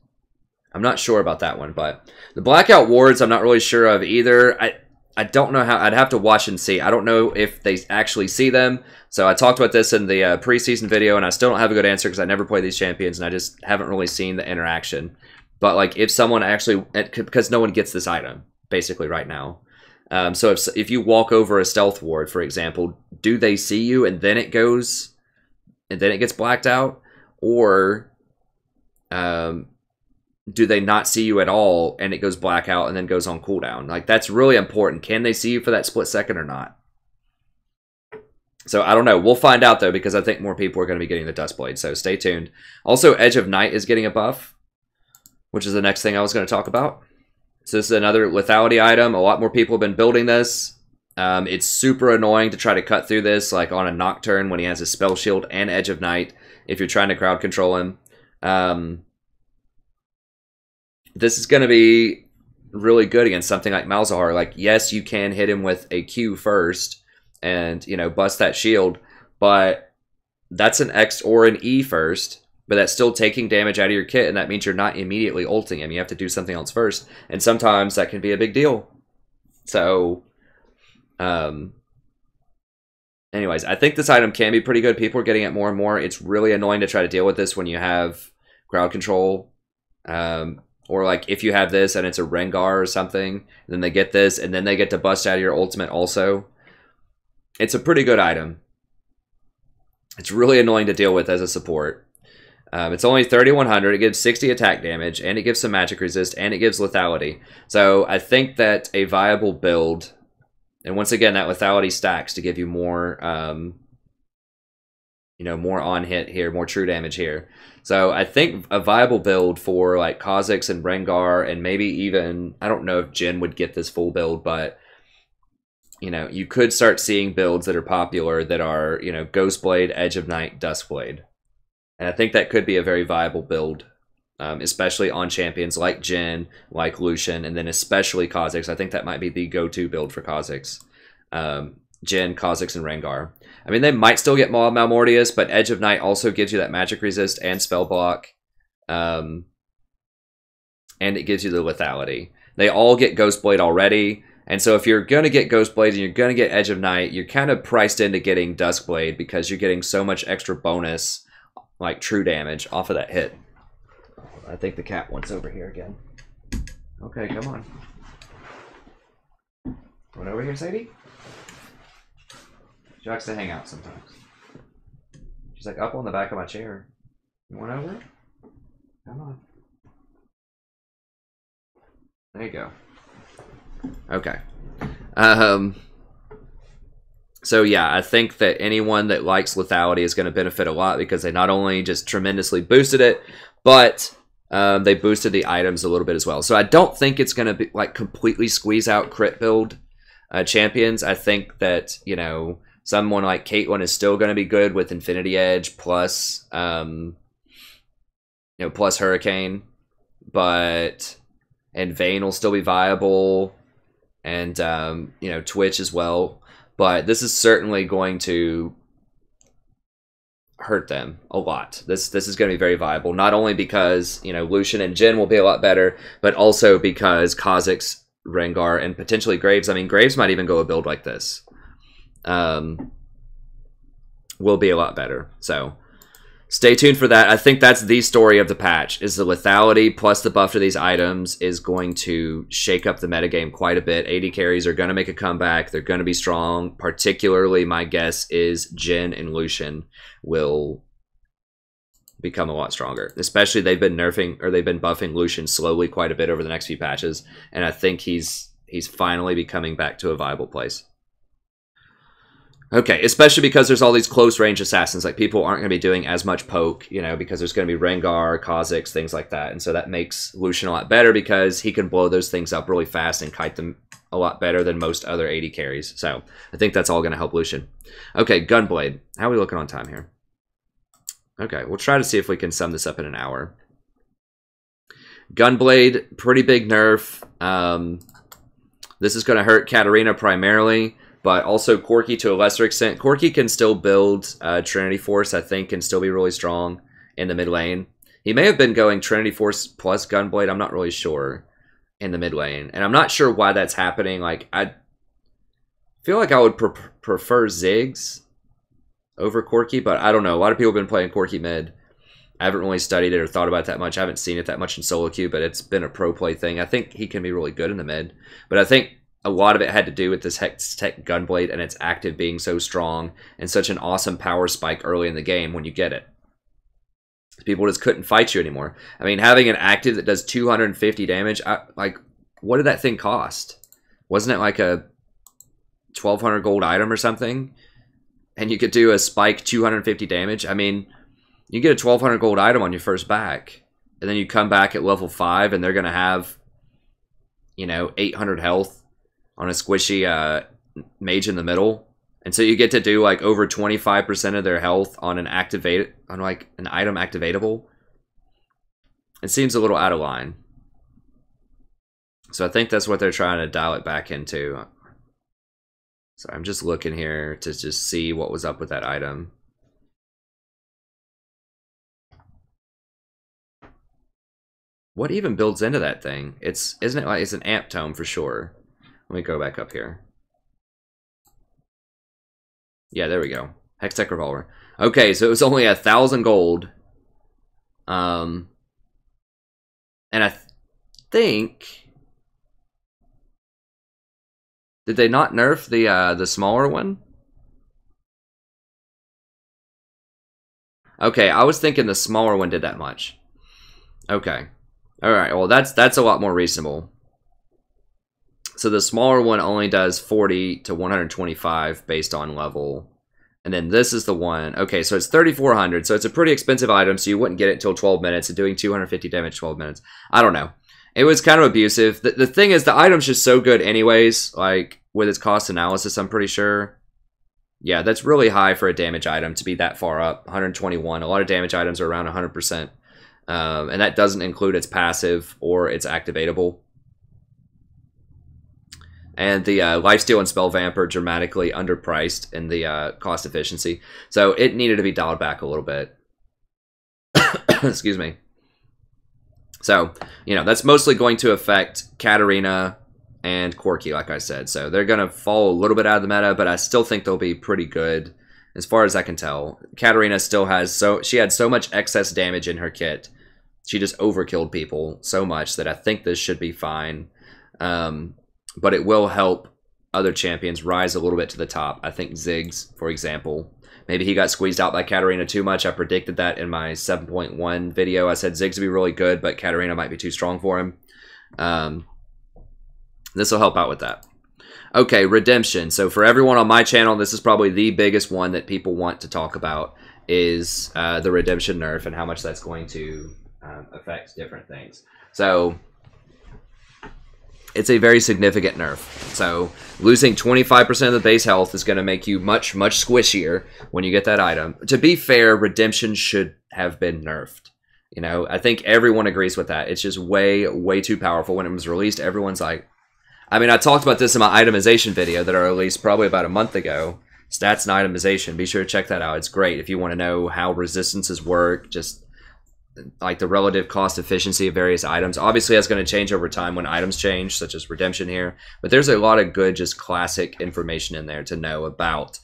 I'm not sure about that one, but the blackout wards I'm not really sure of either. I don't know how. I'd have to watch and see. I don't know if they actually see them. So I talked about this in the preseason video, and I still don't have a good answer because I never play these champions, and I just haven't really seen the interaction. But like, if someone actually, because no one gets this item basically right now. So if you walk over a stealth ward, for example, do they see you and then it goes, and then it gets blacked out, or do they not see you at all and it goes blackout and then goes on cooldown? Like, that's really important. Can they see you for that split second or not? So I don't know. We'll find out though, because I think more people are going to be getting the Duskblade. So stay tuned. Also, Edge of Night is getting a buff, which is the next thing I was going to talk about. So this is another lethality item. A lot more people have been building this. It's super annoying to try to cut through this, like on a Nocturne when he has a Spell Shield and Edge of Night, if you're trying to crowd control him. This is going to be really good against something like Malzahar. Like, yes, you can hit him with a Q first and, you know, bust that shield, but that's an X or an E first, but that's still taking damage out of your kit, and that means you're not immediately ulting him. You have to do something else first, and sometimes that can be a big deal. So, anyways, I think this item can be pretty good. People are getting it more and more. It's really annoying to try to deal with this when you have crowd control. Or like if you have this and it's a Rengar or something, then they get this and then they get to bust out of your ultimate also. It's a pretty good item. It's really annoying to deal with as a support. It's only 3,100. It gives 60 attack damage, and it gives some magic resist, and it gives lethality. So I think that a viable build, and once again, that lethality stacks to give you more, you know, more on hit here, more true damage here. So I think a viable build for like Kha'Zix and Rengar, and maybe even, I don't know if Jhin would get this full build, but you know, you could start seeing builds that are popular that are, you know, Ghostblade, Edge of Night, Duskblade. And I think that could be a very viable build, especially on champions like Jhin, like Lucian, and then especially Kha'Zix. I think that might be the go-to build for Kha'Zix. Jhin, Kha'Zix, and Rengar. I mean, they might still get Maw Malmortius, but Edge of Night also gives you that magic resist and spell block. And it gives you the lethality. They all get Ghostblade already. And so if you're going to get Ghostblade and you're going to get Edge of Night, you're kind of priced into getting Duskblade because you're getting so much extra bonus, like true damage, off of that hit. I think the cat wants over here again. Okay, come on. Come over here, Sadie. She likes to hang out sometimes. She's like up on the back of my chair. You want over? Come on. There you go. Okay. So yeah, I think that anyone that likes lethality is going to benefit a lot because they not only just tremendously boosted it, but they boosted the items a little bit as well. So I don't think it's going to be like completely squeeze out crit build champions. I think that, you know, someone like Caitlyn is still going to be good with Infinity Edge plus, you know, plus Hurricane, but, and Vayne will still be viable, and, you know, Twitch as well. But this is certainly going to hurt them a lot. This is going to be very viable, not only because, you know, Lucian and Jhin will be a lot better, but also because Kha'Zix, Rengar, and potentially Graves. I mean, Graves might even go a build like this. Will be a lot better. So stay tuned for that. I think that's the story of the patch, is the lethality plus the buff to these items is going to shake up the metagame quite a bit. AD carries are going to make a comeback. They're going to be strong. Particularly, my guess is Jhin and Lucian will become a lot stronger. Especially they've been nerfing, or they've been buffing Lucian slowly quite a bit over the next few patches, and I think he's finally becoming back to a viable place. Okay, especially because there's all these close range assassins. Like, people aren't going to be doing as much poke, you know, because there's going to be Rengar, Kha'Zix, things like that. And so that makes Lucian a lot better because he can blow those things up really fast and kite them a lot better than most other AD carries. So I think that's all going to help Lucian. Okay, Gunblade. How are we looking on time here? Okay, we'll try to see if we can sum this up in an hour. Gunblade, pretty big nerf. This is going to hurt Katarina primarily, but also Corki to a lesser extent. Corki can still build Trinity Force, I think, can still be really strong in the mid lane. He may have been going Trinity Force plus Gunblade, I'm not really sure, in the mid lane. And I'm not sure why that's happening. Like, I feel like I would prefer Ziggs over Corki, but I don't know. A lot of people have been playing Corki mid. I haven't really studied it or thought about it that much. I haven't seen it that much in solo queue, but it's been a pro play thing. I think he can be really good in the mid, but I think a lot of it had to do with this Hex Tech Gunblade and its active being so strong and such an awesome power spike early in the game when you get it. People just couldn't fight you anymore. I mean, having an active that does 250 damage, like, what did that thing cost? Wasn't it like a 1,200 gold item or something? And you could do a spike 250 damage. I mean, you get a 1,200 gold item on your first back, and then you come back at level 5, and they're going to have, you know, 800 health on a squishy mage in the middle. And so you get to do like over 25% of their health on an like an item activatable. It seems a little out of line. So I think that's what they're trying to dial it back into. So I'm just looking here to just see what was up with that item. What even builds into that thing? Isn't it like it's an amp tome for sure? Let me go back up here. Yeah, there we go. Hextech Revolver. Okay, so it was only 1,000 gold. And I think... Did they not nerf the smaller one? Okay, I was thinking the smaller one did that much. Okay. Alright, well that's a lot more reasonable. So the smaller one only does 40 to 125 based on level. And then this is the one. Okay, so it's 3,400. So it's a pretty expensive item, so you wouldn't get it until 12 minutes. And doing 250 damage 12 minutes. I don't know. It was kind of abusive. The thing is, the item's just so good anyways. Like, with its cost analysis, I'm pretty sure. Yeah, that's really high for a damage item to be that far up. 121. A lot of damage items are around 100%. And that doesn't include its passive or its activatable. And the Lifesteal and Spell Vamp are dramatically underpriced in the cost efficiency. So it needed to be dialed back a little bit. Excuse me. So, you know, that's mostly going to affect Katarina and Corki, like I said. So they're going to fall a little bit out of the meta, but I still think they'll be pretty good as far as I can tell. Katarina still has she had so much excess damage in her kit. She just overkilled people so much that I think this should be fine. But it will help other champions rise a little bit to the top. I think Ziggs, for example, maybe he got squeezed out by Katarina too much. I predicted that in my 7.1 video. I said Ziggs would be really good, but Katarina might be too strong for him. This will help out with that. Okay, Redemption. So for everyone on my channel, this is probably the biggest one that people want to talk about, is the Redemption nerf and how much that's going to affect different things. So it's a very significant nerf. So losing 25% of the base health is going to make you much, much squishier when you get that item. To be fair, Redemption should have been nerfed. You know, I think everyone agrees with that. It's just way, way too powerful. When it was released, everyone's like... I mean, I talked about this in my itemization video that I released probably about a month ago. Stats and itemization. Be sure to check that out. It's great if you want to know how resistances work, just like the relative cost efficiency of various items. Obviously, that's going to change over time when items change, such as redemption here. But there's a lot of good, just classic information in there to know about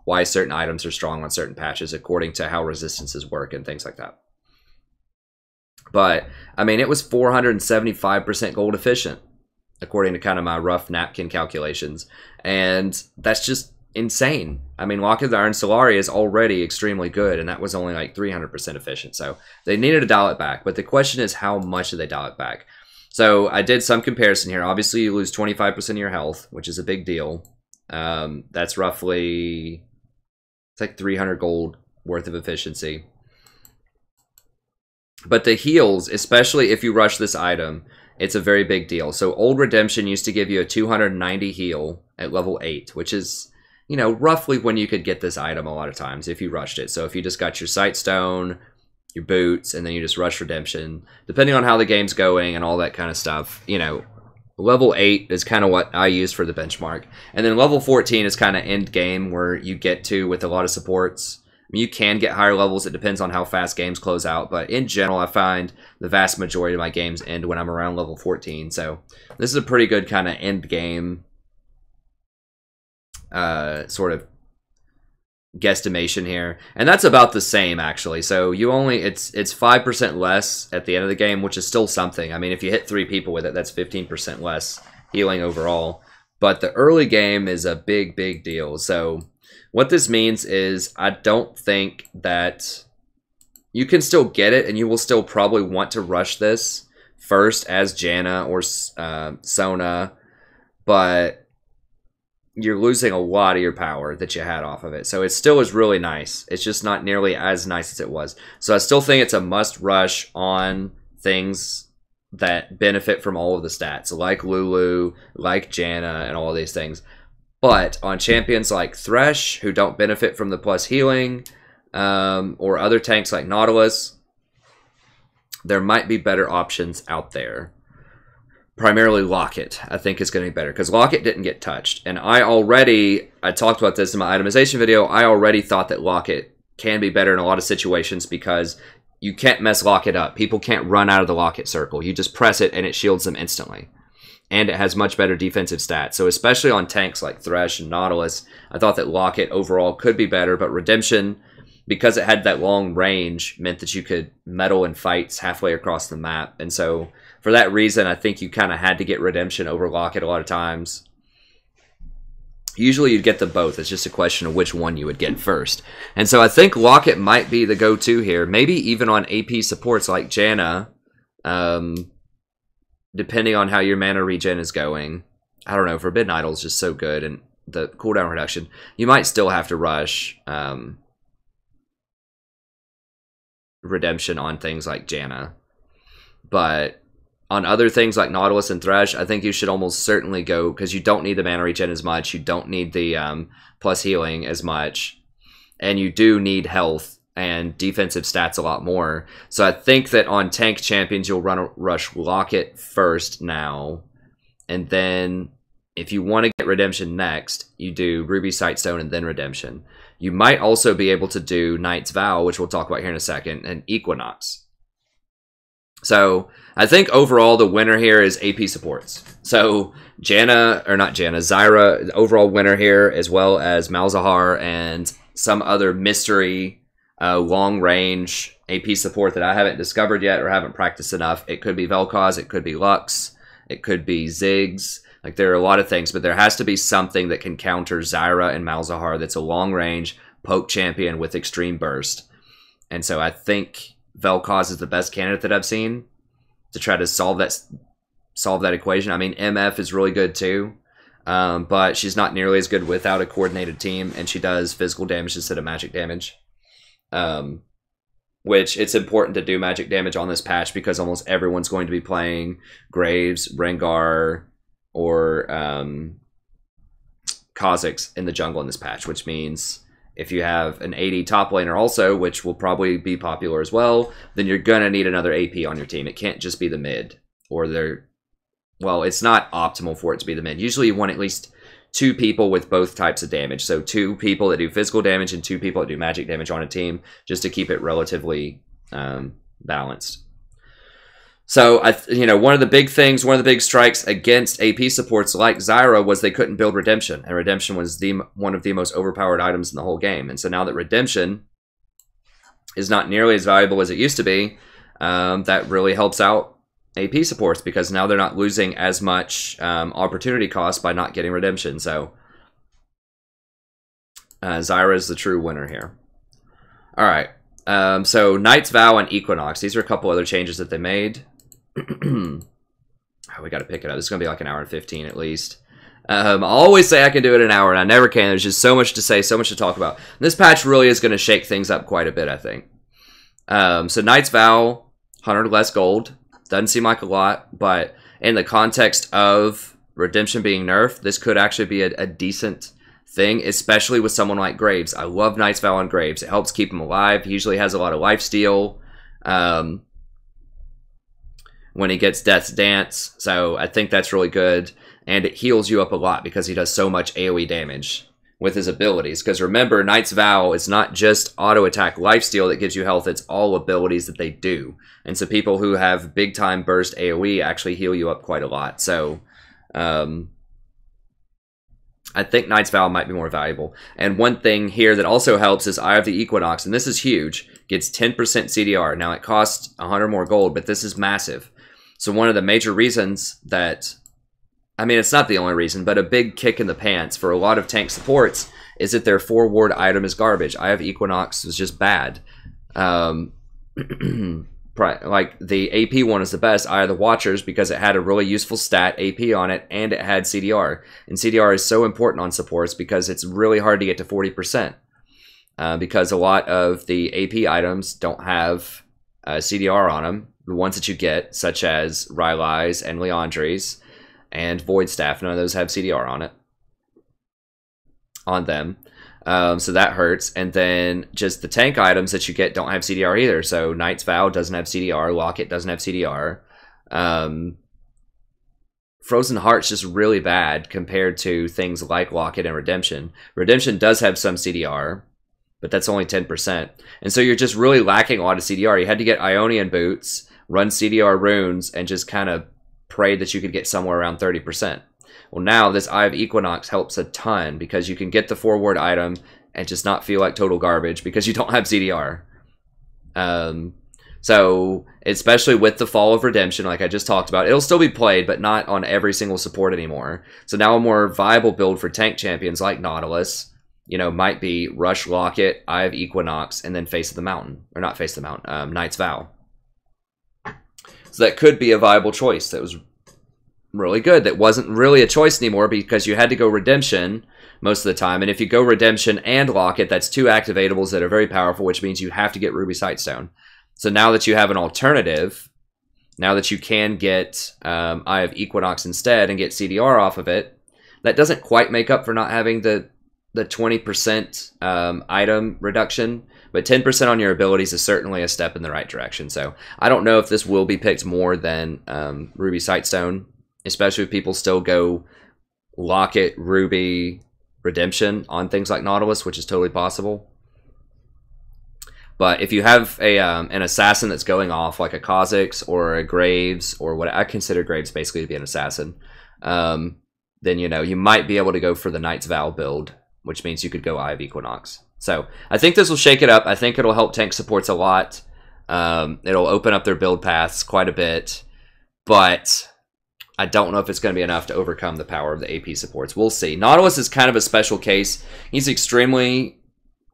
why certain items are strong on certain patches according to how resistances work and things like that. But, I mean, it was 475% gold efficient, according to kind of my rough napkin calculations. And that's just insane. I mean, Locket of the Iron Solari is already extremely good, and that was only like 300% efficient. So they needed to dial it back. But the question is, how much do they dial it back? So I did some comparison here. Obviously, you lose 25% of your health, which is a big deal. That's roughly, it's like 300 gold worth of efficiency. But the heals, especially if you rush this item, it's a very big deal. So old Redemption used to give you a 290 heal at level 8, which is, you know, roughly when you could get this item a lot of times if you rushed it. So if you just got your Sightstone, your boots, and then you just rush Redemption, depending on how the game's going and all that kind of stuff, you know, level 8 is kind of what I use for the benchmark. And then level 14 is kind of end game where you get to with a lot of supports. I mean, you can get higher levels. It depends on how fast games close out. But in general, I find the vast majority of my games end when I'm around level 14. So this is a pretty good kind of end game sort of guesstimation here. And that's about the same, actually. So you only, it's 5% less at the end of the game, which is still something. I mean, if you hit 3 people with it, that's 15% less healing overall. But the early game is a big, big deal. So what this means is I don't think that you can still get it, and you will still probably want to rush this first as Janna or Sona, but you're losing a lot of your power that you had off of it. So it still is really nice. It's just not nearly as nice as it was. So I still think it's a must rush on things that benefit from all of the stats, like Lulu, like Janna, and all of these things. But on champions like Thresh, who don't benefit from the plus healing, or other tanks like Nautilus, there might be better options out there. Primarily Locket, I think, is going to be better, because Locket didn't get touched. And I talked about this in my itemization video, I already thought that Locket can be better in a lot of situations because you can't mess Locket up. People can't run out of the Locket circle. You just press it and it shields them instantly. And it has much better defensive stats. So especially on tanks like Thresh and Nautilus, I thought that Locket overall could be better, but Redemption, because it had that long range, meant that you could meddle in fights halfway across the map. And so for that reason, I think you kind of had to get Redemption over Locket a lot of times. Usually you'd get them both. It's just a question of which one you would get first. And so I think Locket might be the go-to here. Maybe even on AP supports like Janna, depending on how your mana regen is going. I don't know, Forbidden Idol is just so good, and the cooldown reduction. You might still have to rush Redemption on things like Janna. But on other things like Nautilus and Thresh, I think you should almost certainly go, because you don't need the mana regen as much, you don't need the plus healing as much, and you do need health and defensive stats a lot more. So I think that on tank champions, you'll rush Locket first now. And then if you want to get Redemption next, you do Ruby Sightstone and then Redemption. You might also be able to do Knight's Vow, which we'll talk about here in a second, and Equinox. So I think overall the winner here is AP supports. So Zyra, the overall winner here, as well as Malzahar and some other mystery long range AP support that I haven't discovered yet or haven't practiced enough. It could be Vel'Koz, it could be Lux, it could be Ziggs. Like, there are a lot of things, but there has to be something that can counter Zyra and Malzahar that's a long range poke champion with extreme burst. And so I think Vel'Koz is the best candidate that I've seen to try to solve that equation. I mean, MF is really good too, but she's not nearly as good without a coordinated team, and she does physical damage instead of magic damage. Which it's important to do magic damage on this patch because almost everyone's going to be playing Graves, Rengar, or Kha'Zix in the jungle in this patch, which means if you have an AD top laner also, which will probably be popular as well, then you're going to need another AP on your team. It can't just be the mid, or well, it's not optimal for it to be the mid. Usually you want at least 2 people with both types of damage. So 2 people that do physical damage and 2 people that do magic damage on a team, just to keep it relatively balanced. So, one of the big things, one of the big strikes against AP supports like Zyra was they couldn't build Redemption. And Redemption was one of the most overpowered items in the whole game. And so now that Redemption is not nearly as valuable as it used to be, that really helps out AP supports because now they're not losing as much opportunity cost by not getting Redemption. So, Zyra is the true winner here. All right. So, Knight's Vow and Equinox. These are a couple other changes that they made. Oh, we got to pick it up. This is going to be like an hour and 15 at least. I always say I can do it in an hour, and I never can. There's just so much to say, so much to talk about. This patch really is going to shake things up quite a bit, I think. So Knight's Vow, 100 less gold. Doesn't seem like a lot, but in the context of Redemption being nerfed, this could actually be a decent thing, especially with someone like Graves. I love Knight's Vow on Graves. It helps keep him alive. He usually has a lot of lifesteal when he gets Death's Dance, so I think that's really good. And it heals you up a lot because he does so much AoE damage with his abilities. Because remember, Knight's Vow is not just auto-attack lifesteal that gives you health, it's all abilities that they do. And so people who have big-time burst AoE actually heal you up quite a lot. So, I think Knight's Vow might be more valuable. And one thing here that also helps is Eye of the Equinox, and this is huge. Gets 10% CDR. Now, it costs 100 more gold, but this is massive. So one of the major reasons that, I mean, it's not the only reason, but a big kick in the pants for a lot of tank supports is that their forward item is garbage. Eye of Equinox is just bad. Like the AP one is the best, Eye of the Watchers, because it had a really useful stat, AP on it, and it had CDR. And CDR is so important on supports because it's really hard to get to 40%. Because a lot of the AP items don't have CDR on them. The ones that you get, such as Rylai's and Leandri's and Void Staff, none of those have CDR on them. So that hurts. And then just the tank items that you get don't have CDR either. So Knight's Vow doesn't have CDR. Locket doesn't have CDR. Frozen Heart's just really bad compared to things like Locket and Redemption. Redemption does have some CDR, but that's only 10%. And so you're just really lacking a lot of CDR. You had to get Ionian Boots, run CDR runes, and just kind of pray that you could get somewhere around 30%. Well, now this Eye of Equinox helps a ton because you can get the forward item and just not feel like total garbage because you don't have CDR. So, especially with the Fall of Redemption, like I just talked about, it'll still be played, but not on every single support anymore. So now a more viable build for tank champions like Nautilus, might be Rush Locket, Eye of Equinox, and then Face of the Mountain. Or not Face of the Mountain, Knight's Vow. So that could be a viable choice that was really good. That wasn't really a choice anymore because you had to go Redemption most of the time. And if you go Redemption and Locket, that's 2 activatables that are very powerful, which means you have to get Ruby Sightstone. So now that you have an alternative, now that you can get Eye of Equinox instead and get CDR off of it, that doesn't quite make up for not having the 20% item reduction, but 10% on your abilities is certainly a step in the right direction. So I don't know if this will be picked more than Ruby Sightstone, especially if people still go Locket, Ruby, Redemption on things like Nautilus, which is totally possible. But if you have an assassin that's going off, like a Kha'Zix or a Graves, or what I consider Graves basically to be an assassin, then you might be able to go for the Knight's Vow build, which means you could go Eye of Equinox. So I think this will shake it up. I think it'll help tank supports a lot. It'll open up their build paths quite a bit, but I don't know if it's going to be enough to overcome the power of the AP supports. We'll see. Nautilus is kind of a special case. He's extremely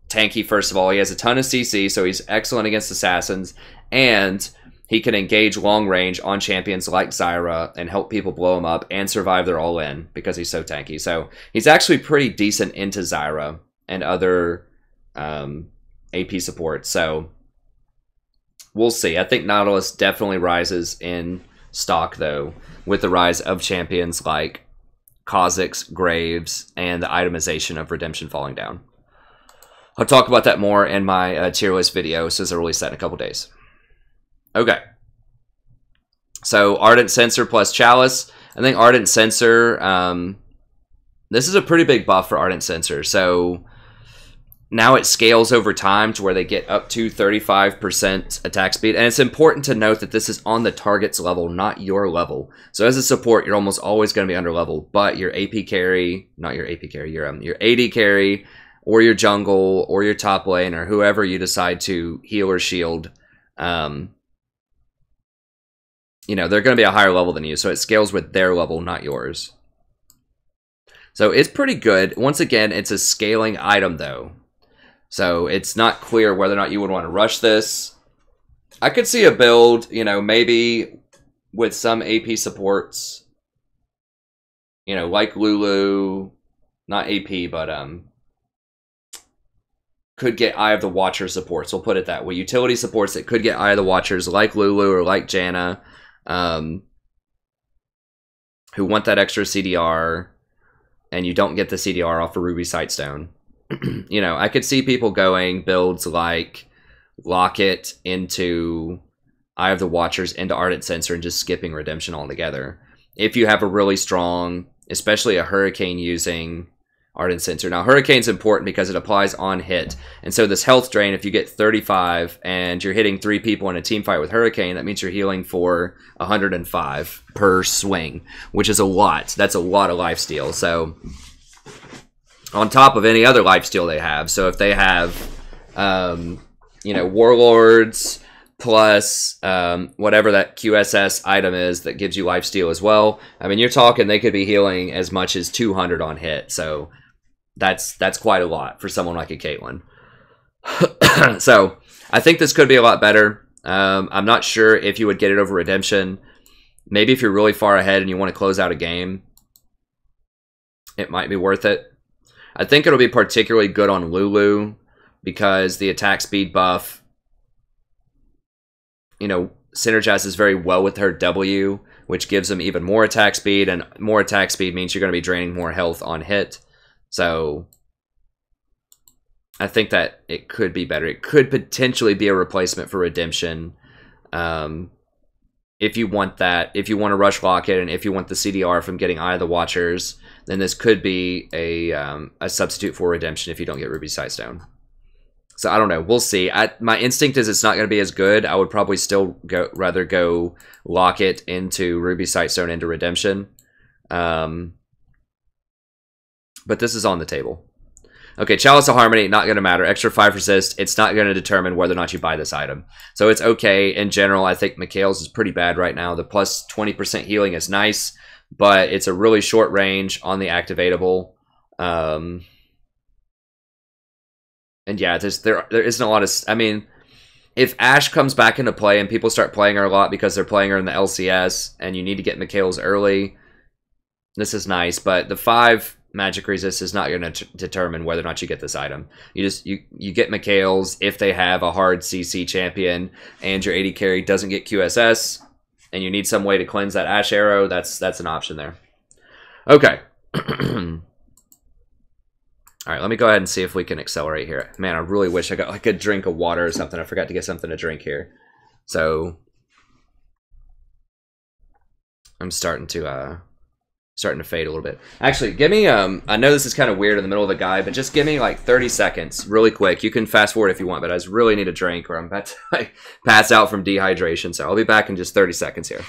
tanky, first of all. He has a ton of CC, so he's excellent against assassins, and he can engage long range on champions like Zyra and help people blow him up and survive their all-in because he's so tanky. So he's actually pretty decent into Zyra and other AP support. So we'll see. I think Nautilus definitely rises in stock, though, with the rise of champions like Kha'Zix, Graves, and the itemization of Redemption falling down. I'll talk about that more in my tier list video, since I release that in a couple days. Okay. So, Ardent Censer plus Chalice. I think Ardent Censer this is a pretty big buff for Ardent Censer. So now it scales over time to where they get up to 35% attack speed. And it's important to note that this is on the target's level, not your level. So as a support, you're almost always going to be under level. But your AP carry, not your AP carry, your AD carry, or your jungle, or your top lane, or whoever you decide to heal or shield, you know, they're going to be a higher level than you. So it scales with their level, not yours. So it's pretty good. Once again, it's a scaling item, though. So it's not clear whether or not you would want to rush this. I could see a build, you know, maybe with some AP supports, you know, like Lulu, not AP, but could get Eye of the Watcher supports. We'll put it that way. Utility supports that could get Eye of the Watchers, like Lulu or like Janna, who want that extra CDR, and you don't get the CDR off of Ruby Sightstone. You know, I could see people going builds like Locket into Eye of the Watchers into Ardent Censer and just skipping Redemption altogether. If you have a really strong, especially a Hurricane using Ardent Censer. Now, Hurricane's important because it applies on hit. And so this health drain, if you get 35 and you're hitting 3 people in a team fight with Hurricane, that means you're healing for 105 per swing, which is a lot. That's a lot of lifesteal. So on top of any other lifesteal they have. So if they have, you know, Warlords plus whatever that QSS item is that gives you lifesteal as well. I mean, you're talking they could be healing as much as 200 on hit. So that's quite a lot for someone like a Caitlyn. So I think this could be a lot better. I'm not sure if you would get it over Redemption. Maybe if you're really far ahead and you want to close out a game, it might be worth it. I think it'll be particularly good on Lulu because the attack speed buff, you know, synergizes very well with her W, which gives them even more attack speed, and more attack speed means you're going to be draining more health on hit. So I think that it could be better. It could potentially be a replacement for Redemption. If you want that, if you want to rush Locket, and if you want the CDR from getting Eye of the Watchers, then this could be a substitute for Redemption if you don't get Ruby Sightstone. So I don't know. We'll see. My instinct is it's not going to be as good. I would probably still rather go Locket into Ruby Sightstone into Redemption. But this is on the table. Okay, Chalice of Harmony, not going to matter. Extra 5 resist. It's not going to determine whether or not you buy this item. So it's okay. In general, I think Mikhail's is pretty bad right now. The plus 20% healing is nice, but it's a really short range on the activatable. And yeah, there isn't a lot of... I mean, if Ashe comes back into play and people start playing her a lot because they're playing her in the LCS and you need to get Mikhail's early, this is nice. But the 5 magic resist is not going to determine whether or not you get this item. You get Mikhail's if they have a hard CC champion and your AD carry doesn't get QSS and you need some way to cleanse that Ashe arrow, that's an option there. Okay. All right, let me go ahead and see if we can accelerate here. Man, I really wish I got like a drink of water or something. I forgot to get something to drink here. So I'm starting to fade a little bit. Actually, give me I know this is kind of weird in the middle of the guide, but just give me like 30 seconds really quick. You can fast forward if you want, but I just really need a drink or I'm about to like pass out from dehydration. So I'll be back in just 30 seconds here.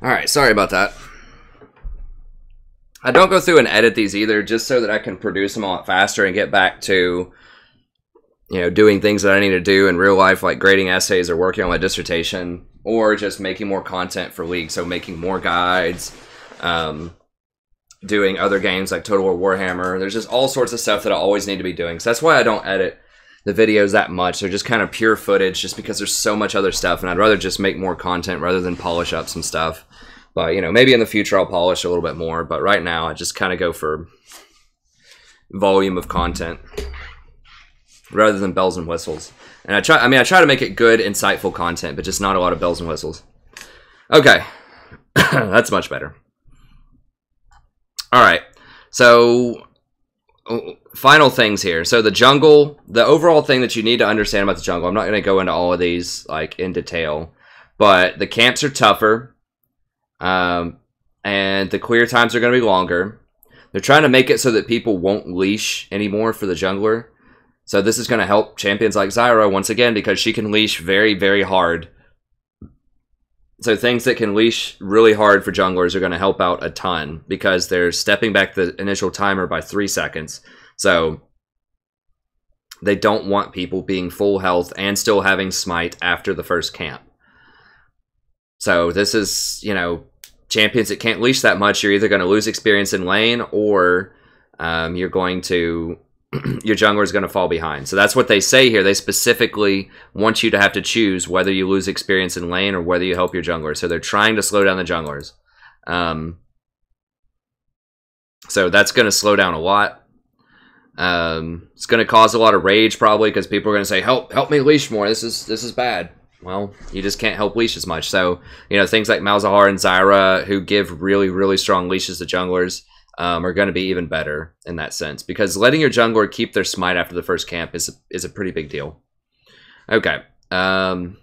Alright, sorry about that. I don't go through and edit these either, just so that I can produce them a lot faster and get back to, you know, doing things that I need to do in real life, like grading essays or working on my dissertation, or just making more content for League, so making more guides, doing other games like Total War Warhammer. There's just all sorts of stuff that I always need to be doing. So that's why I don't edit the videos that much. They're just kind of pure footage just because there's so much other stuff, and I'd rather just make more content rather than polish up some stuff. But, you know, maybe in the future I'll polish a little bit more, but right now I just kind of go for volume of content rather than bells and whistles. And I try to make it good, insightful content, but just not a lot of bells and whistles. Okay. That's much better. All right. So final things here. So the jungle, the overall thing that you need to understand about the jungle, I'm not going to go into all of these like in detail, but the camps are tougher, and the clear times are going to be longer. They're trying to make it so that people won't leash anymore for the jungler. So this is going to help champions like Zyra once again, because she can leash very, very hard. So things that can leash really hard for junglers are going to help out a ton, because they're stepping back the initial timer by 3 seconds. So they don't want people being full health and still having smite after the first camp. So this is, you know, champions that can't leash that much, you're either going to lose experience in lane, or you're going to... your jungler is going to fall behind. So that's what they say here. They specifically want you to have to choose whether you lose experience in lane or whether you help your jungler. So they're trying to slow down the junglers. So that's going to slow down a lot. It's going to cause a lot of rage probably, because people are going to say, help me leash more. This is bad. Well, you just can't help leash as much. So, you know, things like Malzahar and Zyra, who give really, really strong leashes to junglers, are going to be even better in that sense, because letting your jungler keep their smite after the first camp is a pretty big deal. Okay. Yeah,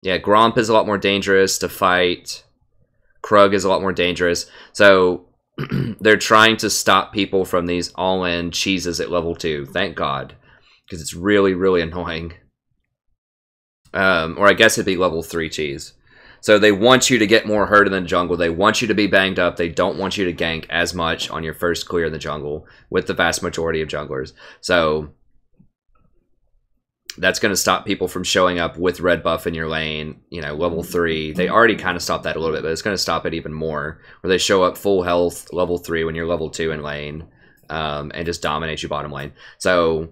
Gromp is a lot more dangerous to fight. Krug is a lot more dangerous. So they're trying to stop people from these all-in cheeses at level 2. Thank God, because it's really, really annoying. Or I guess it'd be level 3 cheese. So they want you to get more hurt in the jungle. They want you to be banged up. They don't want you to gank as much on your first clear in the jungle with the vast majority of junglers. So that's going to stop people from showing up with red buff in your lane, you know, level 3. They already kind of stopped that a little bit, but it's going to stop it even more, where they show up full health level 3 when you're level 2 in lane, and just dominate you bottom lane. So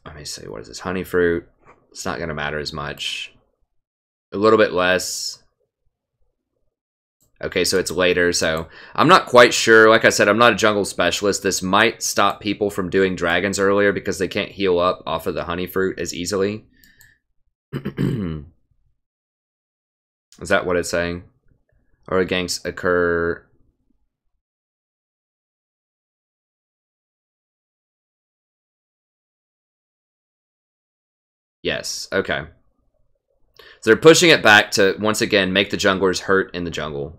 let me see, what is this? Honey fruit. It's not going to matter as much. A little bit less. Okay, so it's later, so I'm not quite sure. Like I said, I'm not a jungle specialist. This might stop people from doing dragons earlier because they can't heal up off of the honey fruit as easily. Is that what it's saying? Or ganks occur... Yes, okay. So they're pushing it back to, once again, make the junglers hurt in the jungle.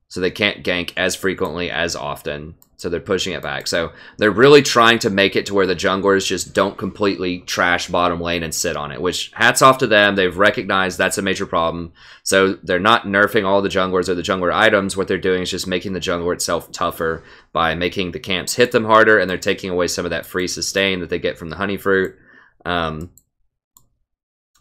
So they can't gank as frequently, as often. So they're pushing it back. So they're really trying to make it to where the junglers just don't completely trash bottom lane and sit on it. Which, hats off to them. They've recognized that's a major problem. So they're not nerfing all the junglers or the jungler items. What they're doing is just making the jungler itself tougher by making the camps hit them harder. And they're taking away some of that free sustain that they get from the honey fruit.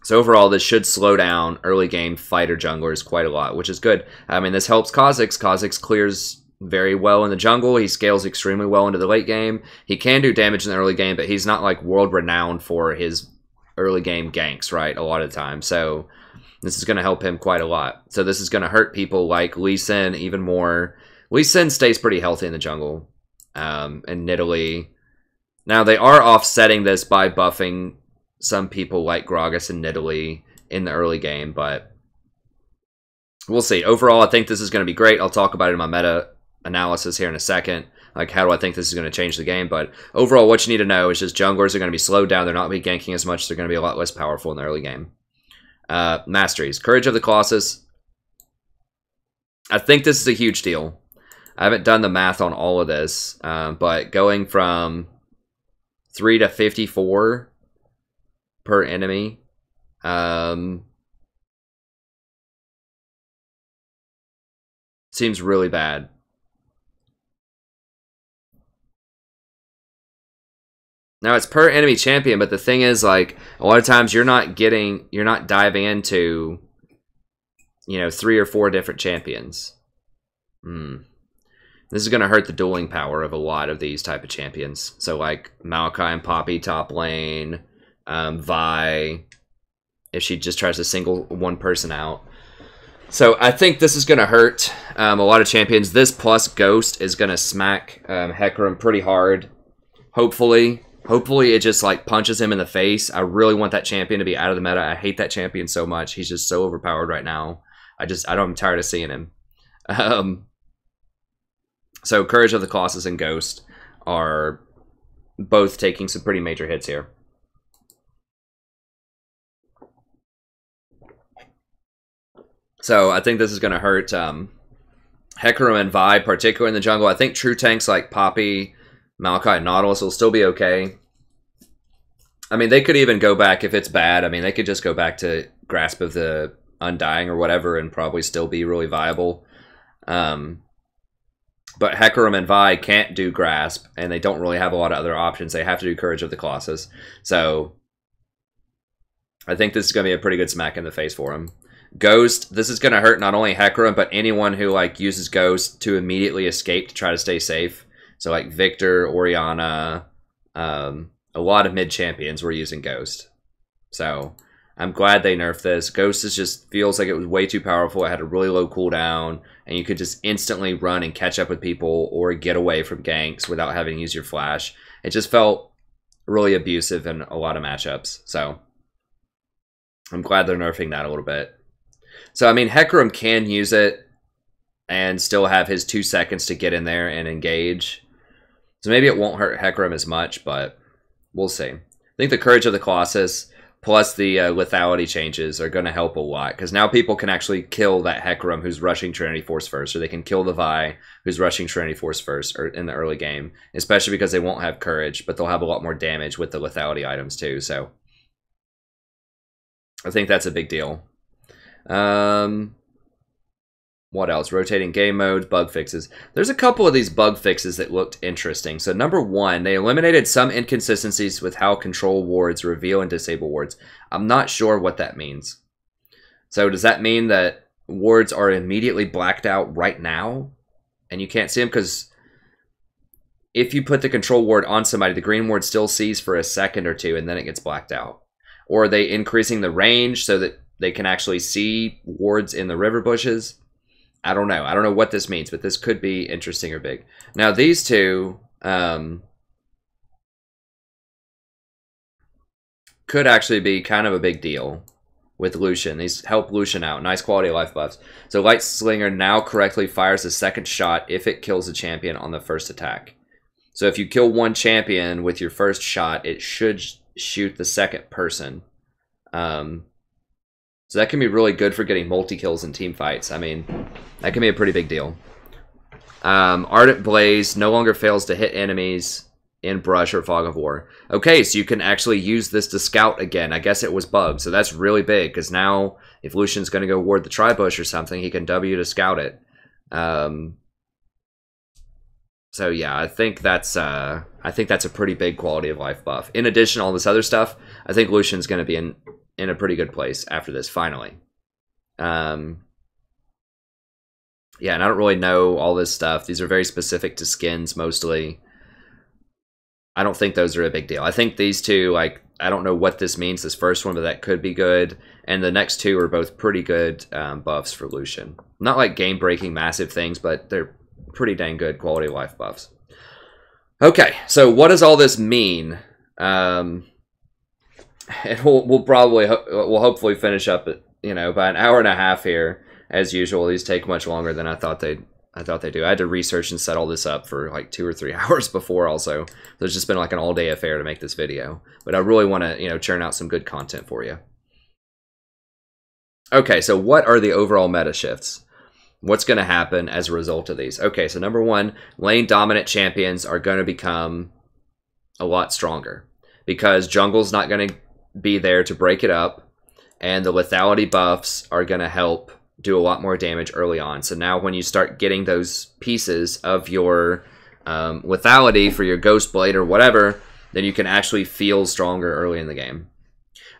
So overall, this should slow down early game fighter junglers quite a lot, which is good. I mean, this helps Kha'Zix. Kha'Zix clears very well in the jungle. He scales extremely well into the late game. He can do damage in the early game, but he's not like world renowned for his early game ganks, right, a lot of the time. So this is going to help him quite a lot. So this is going to hurt people like Lee Sin even more. Lee Sin stays pretty healthy in the jungle. And Nidalee. Now, they are offsetting this by buffing some people like Gragas and Nidalee in the early game, but we'll see. Overall, I think this is going to be great. I'll talk about it in my meta analysis here in a second. Like, how do I think this is going to change the game? But overall, what you need to know is just junglers are going to be slowed down. They're not going to be ganking as much. They're going to be a lot less powerful in the early game. Masteries. Courage of the Colossus. I think this is a huge deal. I haven't done the math on all of this, but going from 3 to 54... per enemy. Seems really bad. Now it's per enemy champion, but the thing is, like, a lot of times you're not diving into, you know, 3 or 4 different champions. This is going to hurt the dueling power of a lot of these type of champions. So like Maokai and Poppy top lane, Vi, if she just tries to single one person out. So I think this is going to hurt a lot of champions. This plus Ghost is going to smack Hecarim pretty hard. Hopefully it just like punches him in the face. I really want that champion to be out of the meta. I hate that champion so much. He's just so overpowered right now. I'm tired of seeing him. So Courage of the Colossus and Ghost are both taking some pretty major hits here. So I think this is going to hurt Hecarim and Vi, particularly in the jungle. I think true tanks like Poppy, Maokai, and Nautilus will still be okay. I mean, they could even go back if it's bad. I mean, they could just go back to Grasp of the Undying or whatever and probably still be really viable. But Hecarim and Vi can't do Grasp, and they don't really have a lot of other options. They have to do Courage of the Colossus. So I think this is going to be a pretty good smack in the face for him. Ghost, this is going to hurt not only Hecarim, but anyone who like uses Ghost to immediately escape to try to stay safe. So like Victor, Orianna, a lot of mid champions were using Ghost. So I'm glad they nerfed this. Ghost just feels like it was way too powerful. It had a really low cooldown, and you could just instantly run and catch up with people or get away from ganks without having to use your flash. It just felt really abusive in a lot of matchups. So I'm glad they're nerfing that a little bit. So, I mean, Hecarim can use it and still have his 2 seconds to get in there and engage. So maybe it won't hurt Hecarim as much, but we'll see. I think the Courage of the Colossus plus the lethality changes are going to help a lot, because now people can actually kill that Hecarim who's rushing Trinity Force first, or they can kill the Vi who's rushing Trinity Force first or in the early game, especially because they won't have Courage, but they'll have a lot more damage with the lethality items too. So I think that's a big deal. What else? Rotating game modes, bug fixes. There's a couple of these bug fixes that looked interesting. So number one, they eliminated some inconsistencies with how control wards reveal and disable wards. I'm not sure what that means. So does that mean that wards are immediately blacked out right now and you can't see them? Because if you put the control ward on somebody, the green ward still sees for a second or two and then it gets blacked out. Or are they increasing the range so that they can actually see wards in the river bushes? I don't know. I don't know what this means, but this could be interesting or big. Now, these two could actually be kind of a big deal with Lucian. These help Lucian out. Nice quality of life buffs. So Light Slinger now correctly fires a second shot if it kills a champion on the first attack. So if you kill one champion with your first shot, it should shoot the second person. So that can be really good for getting multi-kills in team fights. I mean, that can be a pretty big deal. Ardent Blaze no longer fails to hit enemies in Brush or Fog of War. Okay, so you can actually use this to scout again. I guess it was bugged, so that's really big, because now if Lucian's going to go ward the Tribush or something, he can W to scout it. So yeah, I think that's a pretty big quality of life buff. In addition to all this other stuff, I think Lucian's going to be in a pretty good place after this, finally. Yeah, and I don't really know all this stuff. These are very specific to skins, mostly. I don't think those are a big deal. I think these two, like, I don't know what this means, this first one, but that could be good. And the next two are both pretty good buffs for Lucian. Not like game-breaking massive things, but they're pretty dang good quality of life buffs. Okay, so what does all this mean? And we'll hopefully finish up at, by an hour and a half here. As usual, these take much longer than I thought they'd do. I had to research and set all this up for like 2 or 3 hours before also. So it's just been like an all-day affair to make this video. But I really want to, churn out some good content for you. Okay, so what are the overall meta shifts? What's going to happen as a result of these? Okay, so number one, lane dominant champions are going to become a lot stronger, because jungle's not going to be there to break it up, and the lethality buffs are going to help do a lot more damage early on. So now when you start getting those pieces of your lethality for your Ghostblade or whatever, then you can actually feel stronger early in the game.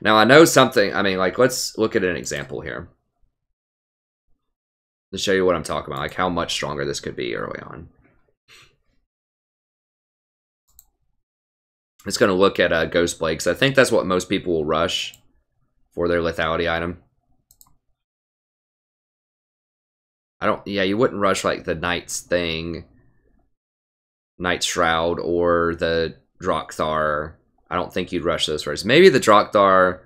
Now I know something, I mean, like, let's look at an example here. to show you what I'm talking about, like how much stronger this could be early on. It's going to look at Ghostblade, because I think that's what most people will rush for their lethality item. Yeah, you wouldn't rush like the Knight's thing, Knight's Shroud, or the Drakthar. I don't think you'd rush those first. Maybe the Drakthar,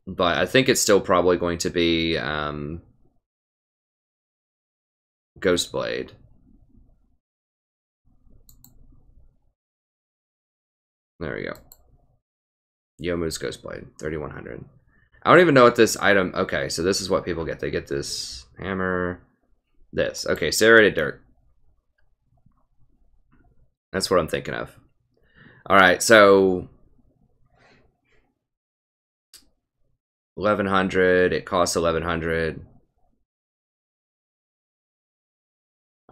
but I think it's still probably going to be Ghostblade. There we go. Yomu's Ghostblade, 3100. I don't even know what this item... Okay, so this is what people get. They get this hammer, this. Okay, serrated dirt. That's what I'm thinking of. Alright, so... 1100, it costs 1100.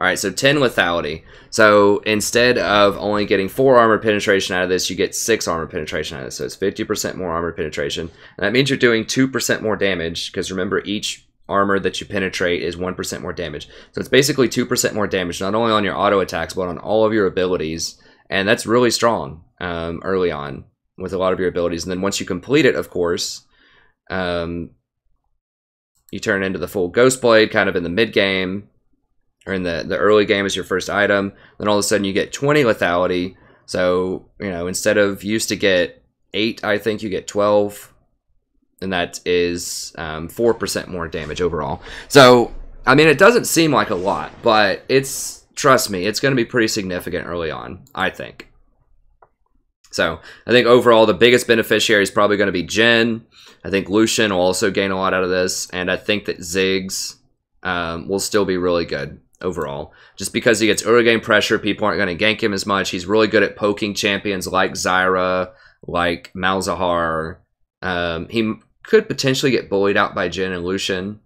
Alright, so 10 lethality. So instead of only getting 4 armor penetration out of this, you get 6 armor penetration out of this. So it's 50% more armor penetration. And that means you're doing 2% more damage, because remember, each armor that you penetrate is 1% more damage. So it's basically 2% more damage, not only on your auto attacks, but on all of your abilities. And that's really strong early on with a lot of your abilities. And then once you complete it, of course, you turn into the full Ghostblade kind of in the mid-game, or in the early game as your first item. Then all of a sudden you get 20 lethality. So, you know, instead of used to get 8, I think you get 12. And that is 4% more damage overall. So, I mean, it doesn't seem like a lot, but it's, trust me, it's going to be pretty significant early on, I think. So, I think overall the biggest beneficiary is probably going to be Jhin. I think Lucian will also gain a lot out of this. And I think that Ziggs will still be really good overall. Just because he gets early game pressure, people aren't going to gank him as much. He's really good at poking champions like Zyra, like Malzahar. He could potentially get bullied out by Jhin and Lucian.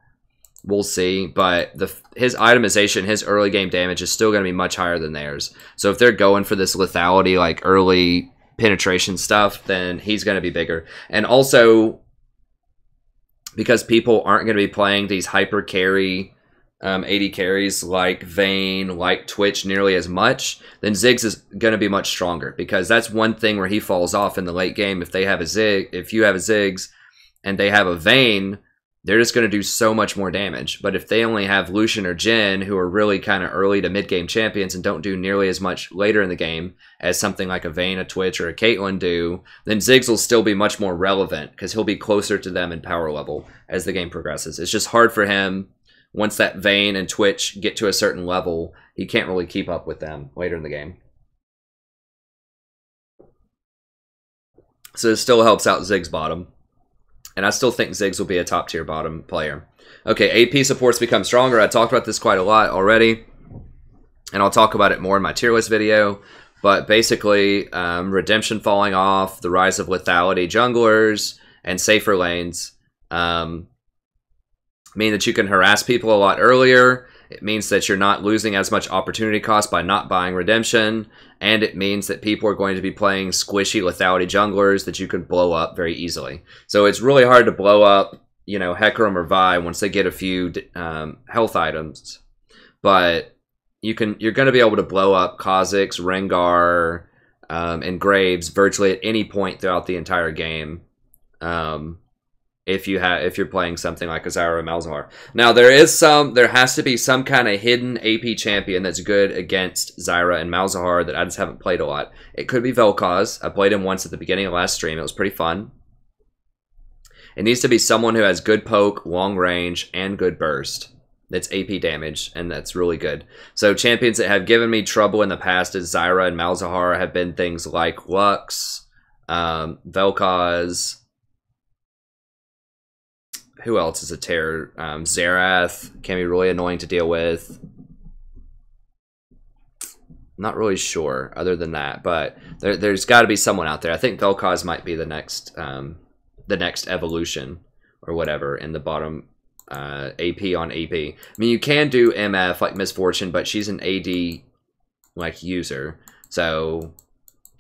We'll see. But his itemization, his early game damage is still going to be much higher than theirs. So if they're going for this lethality, like early penetration stuff, then he's going to be bigger. And also, because people aren't going to be playing these hyper carry 80 carries like Vayne, like Twitch nearly as much, then Ziggs is going to be much stronger, because that's one thing where he falls off in the late game. If they have if you have a Ziggs and they have a Vayne, they're just going to do so much more damage. But if they only have Lucian or Jhin, who are really kind of early to mid-game champions and don't do nearly as much later in the game as something like a Vayne, a Twitch, or a Caitlyn do, then Ziggs will still be much more relevant, because he'll be closer to them in power level as the game progresses. It's just hard for him. Once that Vayne and Twitch get to a certain level, he can't really keep up with them later in the game. So it still helps out Ziggs bottom. And I still think Ziggs will be a top tier bottom player. Okay, AP supports become stronger. I talked about this quite a lot already. And I'll talk about it more in my tier list video. But basically, Redemption falling off, the rise of lethality junglers, and safer lanes. Mean that you can harass people a lot earlier. It means that you're not losing as much opportunity cost by not buying Redemption. And it means that people are going to be playing squishy lethality junglers that you can blow up very easily. So it's really hard to blow up, you know, Hecarim or Vi once they get a few health items. But you're going to be able to blow up Kha'Zix, Rengar, and Graves virtually at any point throughout the entire game. If you're playing something like a Zyra or Malzahar. Now there has to be some kind of hidden AP champion that's good against Zyra and Malzahar that I just haven't played a lot. It could be Vel'Koz. I played him once at the beginning of last stream. It was pretty fun. It needs to be someone who has good poke, long range, and good burst. That's AP damage, and that's really good. So champions that have given me trouble in the past as Zyra and Malzahar have been things like Lux, Vel'Koz. Who else is a terror? Xerath can be really annoying to deal with. Not really sure other than that, but there's got to be someone out there. I think Vel'Koz might be the next evolution or whatever in the bottom AP on AP. I mean, you can do MF like Misfortune, but she's an AD like user, so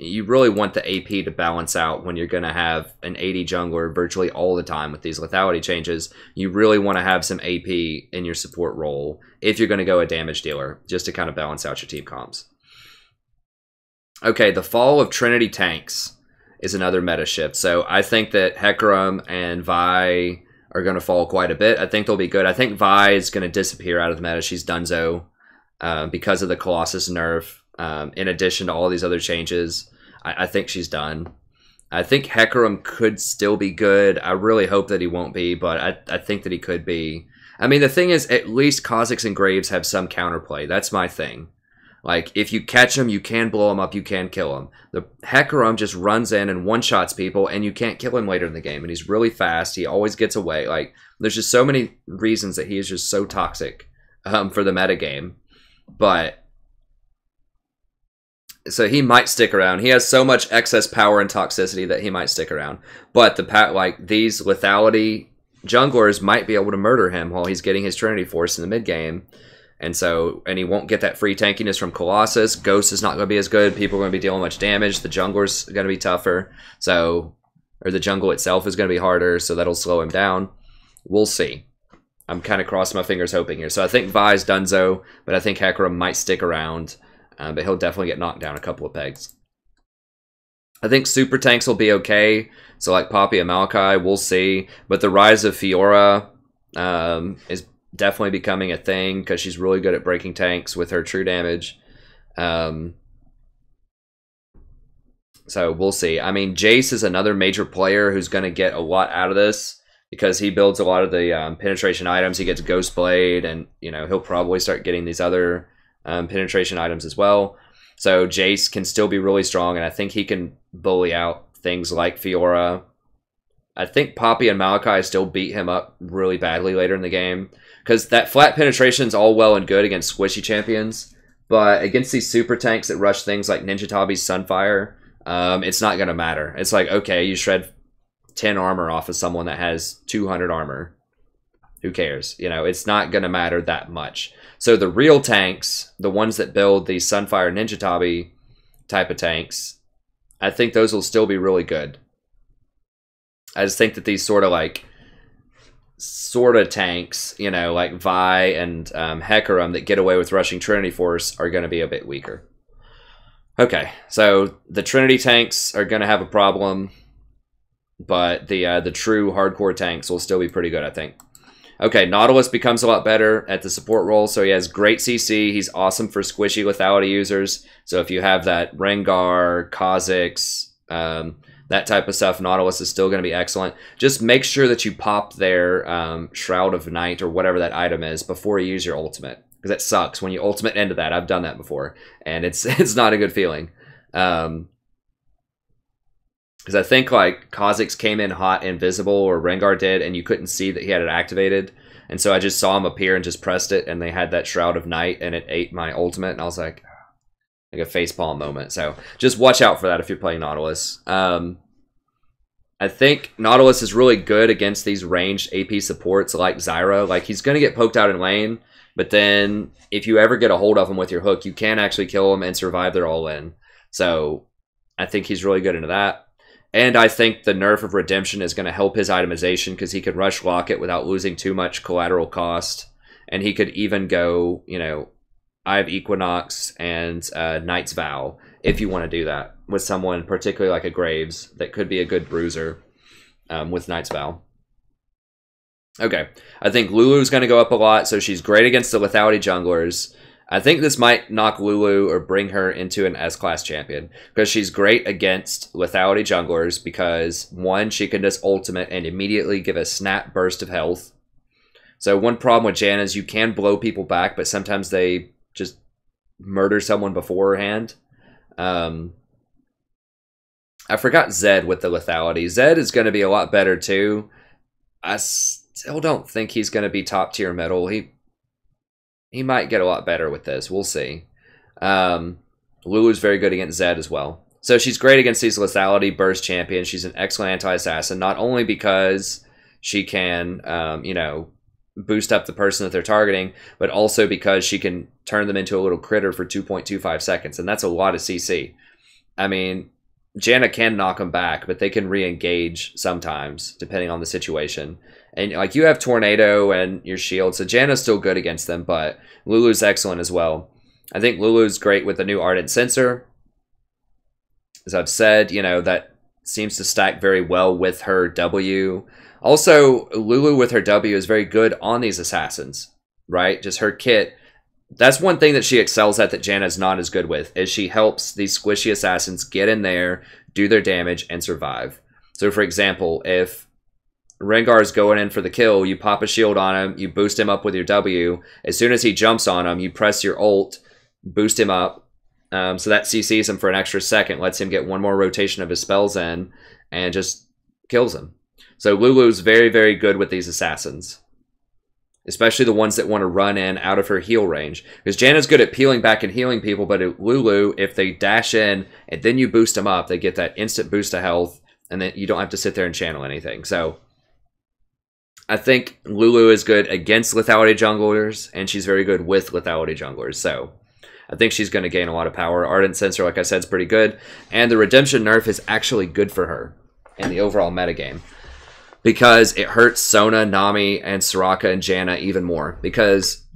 you really want the AP to balance out when you're going to have an AD jungler virtually all the time with these lethality changes. You really want to have some AP in your support role if you're going to go a damage dealer, just to kind of balance out your team comps. Okay, the fall of Trinity tanks is another meta shift. So I think that Hecarim and Vi are going to fall quite a bit. I think they'll be good. I think Vi is going to disappear out of the meta. She's donezo because of the Colossus nerf. In addition to all these other changes, I think she's done. I think Hecarim could still be good. I really hope that he won't be, but I think that he could be. I mean, the thing is, at least Kha'Zix and Graves have some counterplay. That's my thing. Like, if you catch him, you can blow him up, you can kill him. The Hecarim just runs in and one-shots people, and you can't kill him later in the game. And he's really fast. He always gets away. Like, there's just so many reasons that he is just so toxic for the metagame. But so he might stick around. He has so much excess power and toxicity that he might stick around. But these lethality junglers might be able to murder him while he's getting his Trinity Force in the mid game. And he won't get that free tankiness from Colossus. Ghost is not going to be as good. People are going to be dealing much damage. The jungler's going to be tougher. Or the jungle itself is going to be harder, so that'll slow him down. We'll see. I'm kind of crossing my fingers hoping here. So I think Vi's donezo, but I think Hecarim might stick around. But he'll definitely get knocked down a couple of pegs. I think super tanks will be okay. So like Poppy and Malachi, we'll see. But the rise of Fiora is definitely becoming a thing because she's really good at breaking tanks with her true damage. So we'll see. I mean, Jace is another major player who's going to get a lot out of this because he builds a lot of the penetration items. He gets Ghostblade, and he'll probably start getting these other penetration items as well. So Jace can still be really strong, and I think he can bully out things like Fiora. I think Poppy and Malachi still beat him up really badly later in the game. Because that flat penetration is all well and good against squishy champions, but against these super tanks that rush things like Ninja Tabi's Sunfire, it's not going to matter. It's like, okay, you shred 10 armor off of someone that has 200 armor. Who cares? It's not going to matter that much. So the real tanks, the ones that build the Sunfire Ninja Tabi type of tanks, I think those will still be really good. I just think that these sort of tanks, like Vi and Hecarim that get away with rushing Trinity Force are going to be a bit weaker. Okay, so the Trinity tanks are going to have a problem, but the true hardcore tanks will still be pretty good, I think. Okay, Nautilus becomes a lot better at the support role, so he has great CC. He's awesome for squishy lethality users. So if you have that Rengar, Kha'Zix, that type of stuff, Nautilus is still going to be excellent. Just make sure that you pop their Shroud of Night or whatever that item is before you use your ultimate. Because that sucks when you ultimate into that. I've done that before. And it's not a good feeling. Because I think Kha'Zix came in hot invisible, or Rengar did, and you couldn't see that he had it activated. And so I just saw him appear and just pressed it, and they had that Shroud of Night, and it ate my ultimate. And I was like a facepalm moment. So just watch out for that if you're playing Nautilus. I think Nautilus is really good against these ranged AP supports like Zyra. He's going to get poked out in lane, but then if you ever get a hold of him with your hook, you can actually kill him and survive their all-in. So I think he's really good into that. And I think the nerf of Redemption is going to help his itemization because he could rush Locket without losing too much collateral cost. And he could even go, I have Equinox and Knight's Vow, if you want to do that with someone, particularly like a Graves, that could be a good bruiser with Knight's Vow. Okay, I think Lulu's going to go up a lot, so she's great against the lethality junglers. I think this might knock Lulu or bring her into an S-class champion, because she's great against lethality junglers because, one, she can just ultimate and immediately give a snap burst of health. So one problem with Janna is you can blow people back, but sometimes they just murder someone beforehand. I forgot Zed with the lethality. Zed is going to be a lot better too. I still don't think he's going to be top tier metal. He might get a lot better with this. We'll see. Lulu's very good against Zed as well. So she's great against these lethality burst champions. She's an excellent anti-assassin, not only because she can, boost up the person that they're targeting, but also because she can turn them into a little critter for 2.25 seconds, and that's a lot of CC. I mean, Janna can knock them back, but they can re-engage sometimes, depending on the situation. And like you have Tornado and your shield, so Janna's still good against them, but Lulu's excellent as well. I think Lulu's great with the new Ardent Censer. As I've said, you know, that seems to stack very well with her W. Also, Lulu with her W is very good on these assassins, right? Just her kit. That's one thing that she excels at that Janna's not as good with, is she helps these squishy assassins get in there, do their damage, and survive. So, for example, if Rengar's going in for the kill, you pop a shield on him, you boost him up with your W. As soon as he jumps on him, you press your ult, boost him up. So that CCs him for an extra second, lets him get one more rotation of his spells in, and just kills him. So Lulu's very, very good with these assassins. Especially the ones that want to run in out of her heal range. Because Janna's good at peeling back and healing people, but at Lulu, if they dash in and then you boost them up, they get that instant boost of health, and then you don't have to sit there and channel anything. So I think Lulu is good against lethality junglers, and she's very good with lethality junglers. So I think she's going to gain a lot of power. Ardent Censer, like I said, is pretty good. And the Redemption nerf is actually good for her in the overall metagame, because it hurts Sona, Nami, and Soraka and Janna even more. Because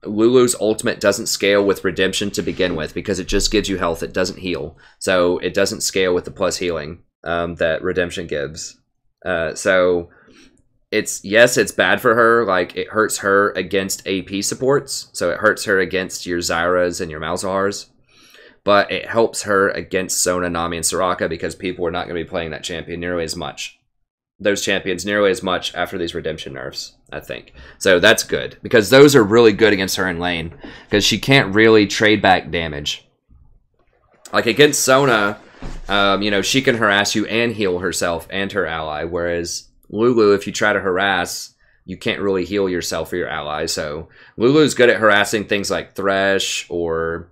Lulu's ultimate doesn't scale with Redemption to begin with, because it just gives you health. It doesn't heal. So it doesn't scale with the plus healing that Redemption gives. So yes, it's bad for her. Like, it hurts her against AP supports. So it hurts her against your Zyras and your Malzahars. But it helps her against Sona, Nami, and Soraka, because people are not going to be playing that champion nearly as much. Those champions nearly as much after these Redemption nerfs, I think. So that's good, because those are really good against her in lane, because she can't really trade back damage. Like against Sona, you know, she can harass you and heal herself and her ally, whereas Lulu, if you try to harass, you can't really heal yourself or your ally. So Lulu's good at harassing things like Thresh or,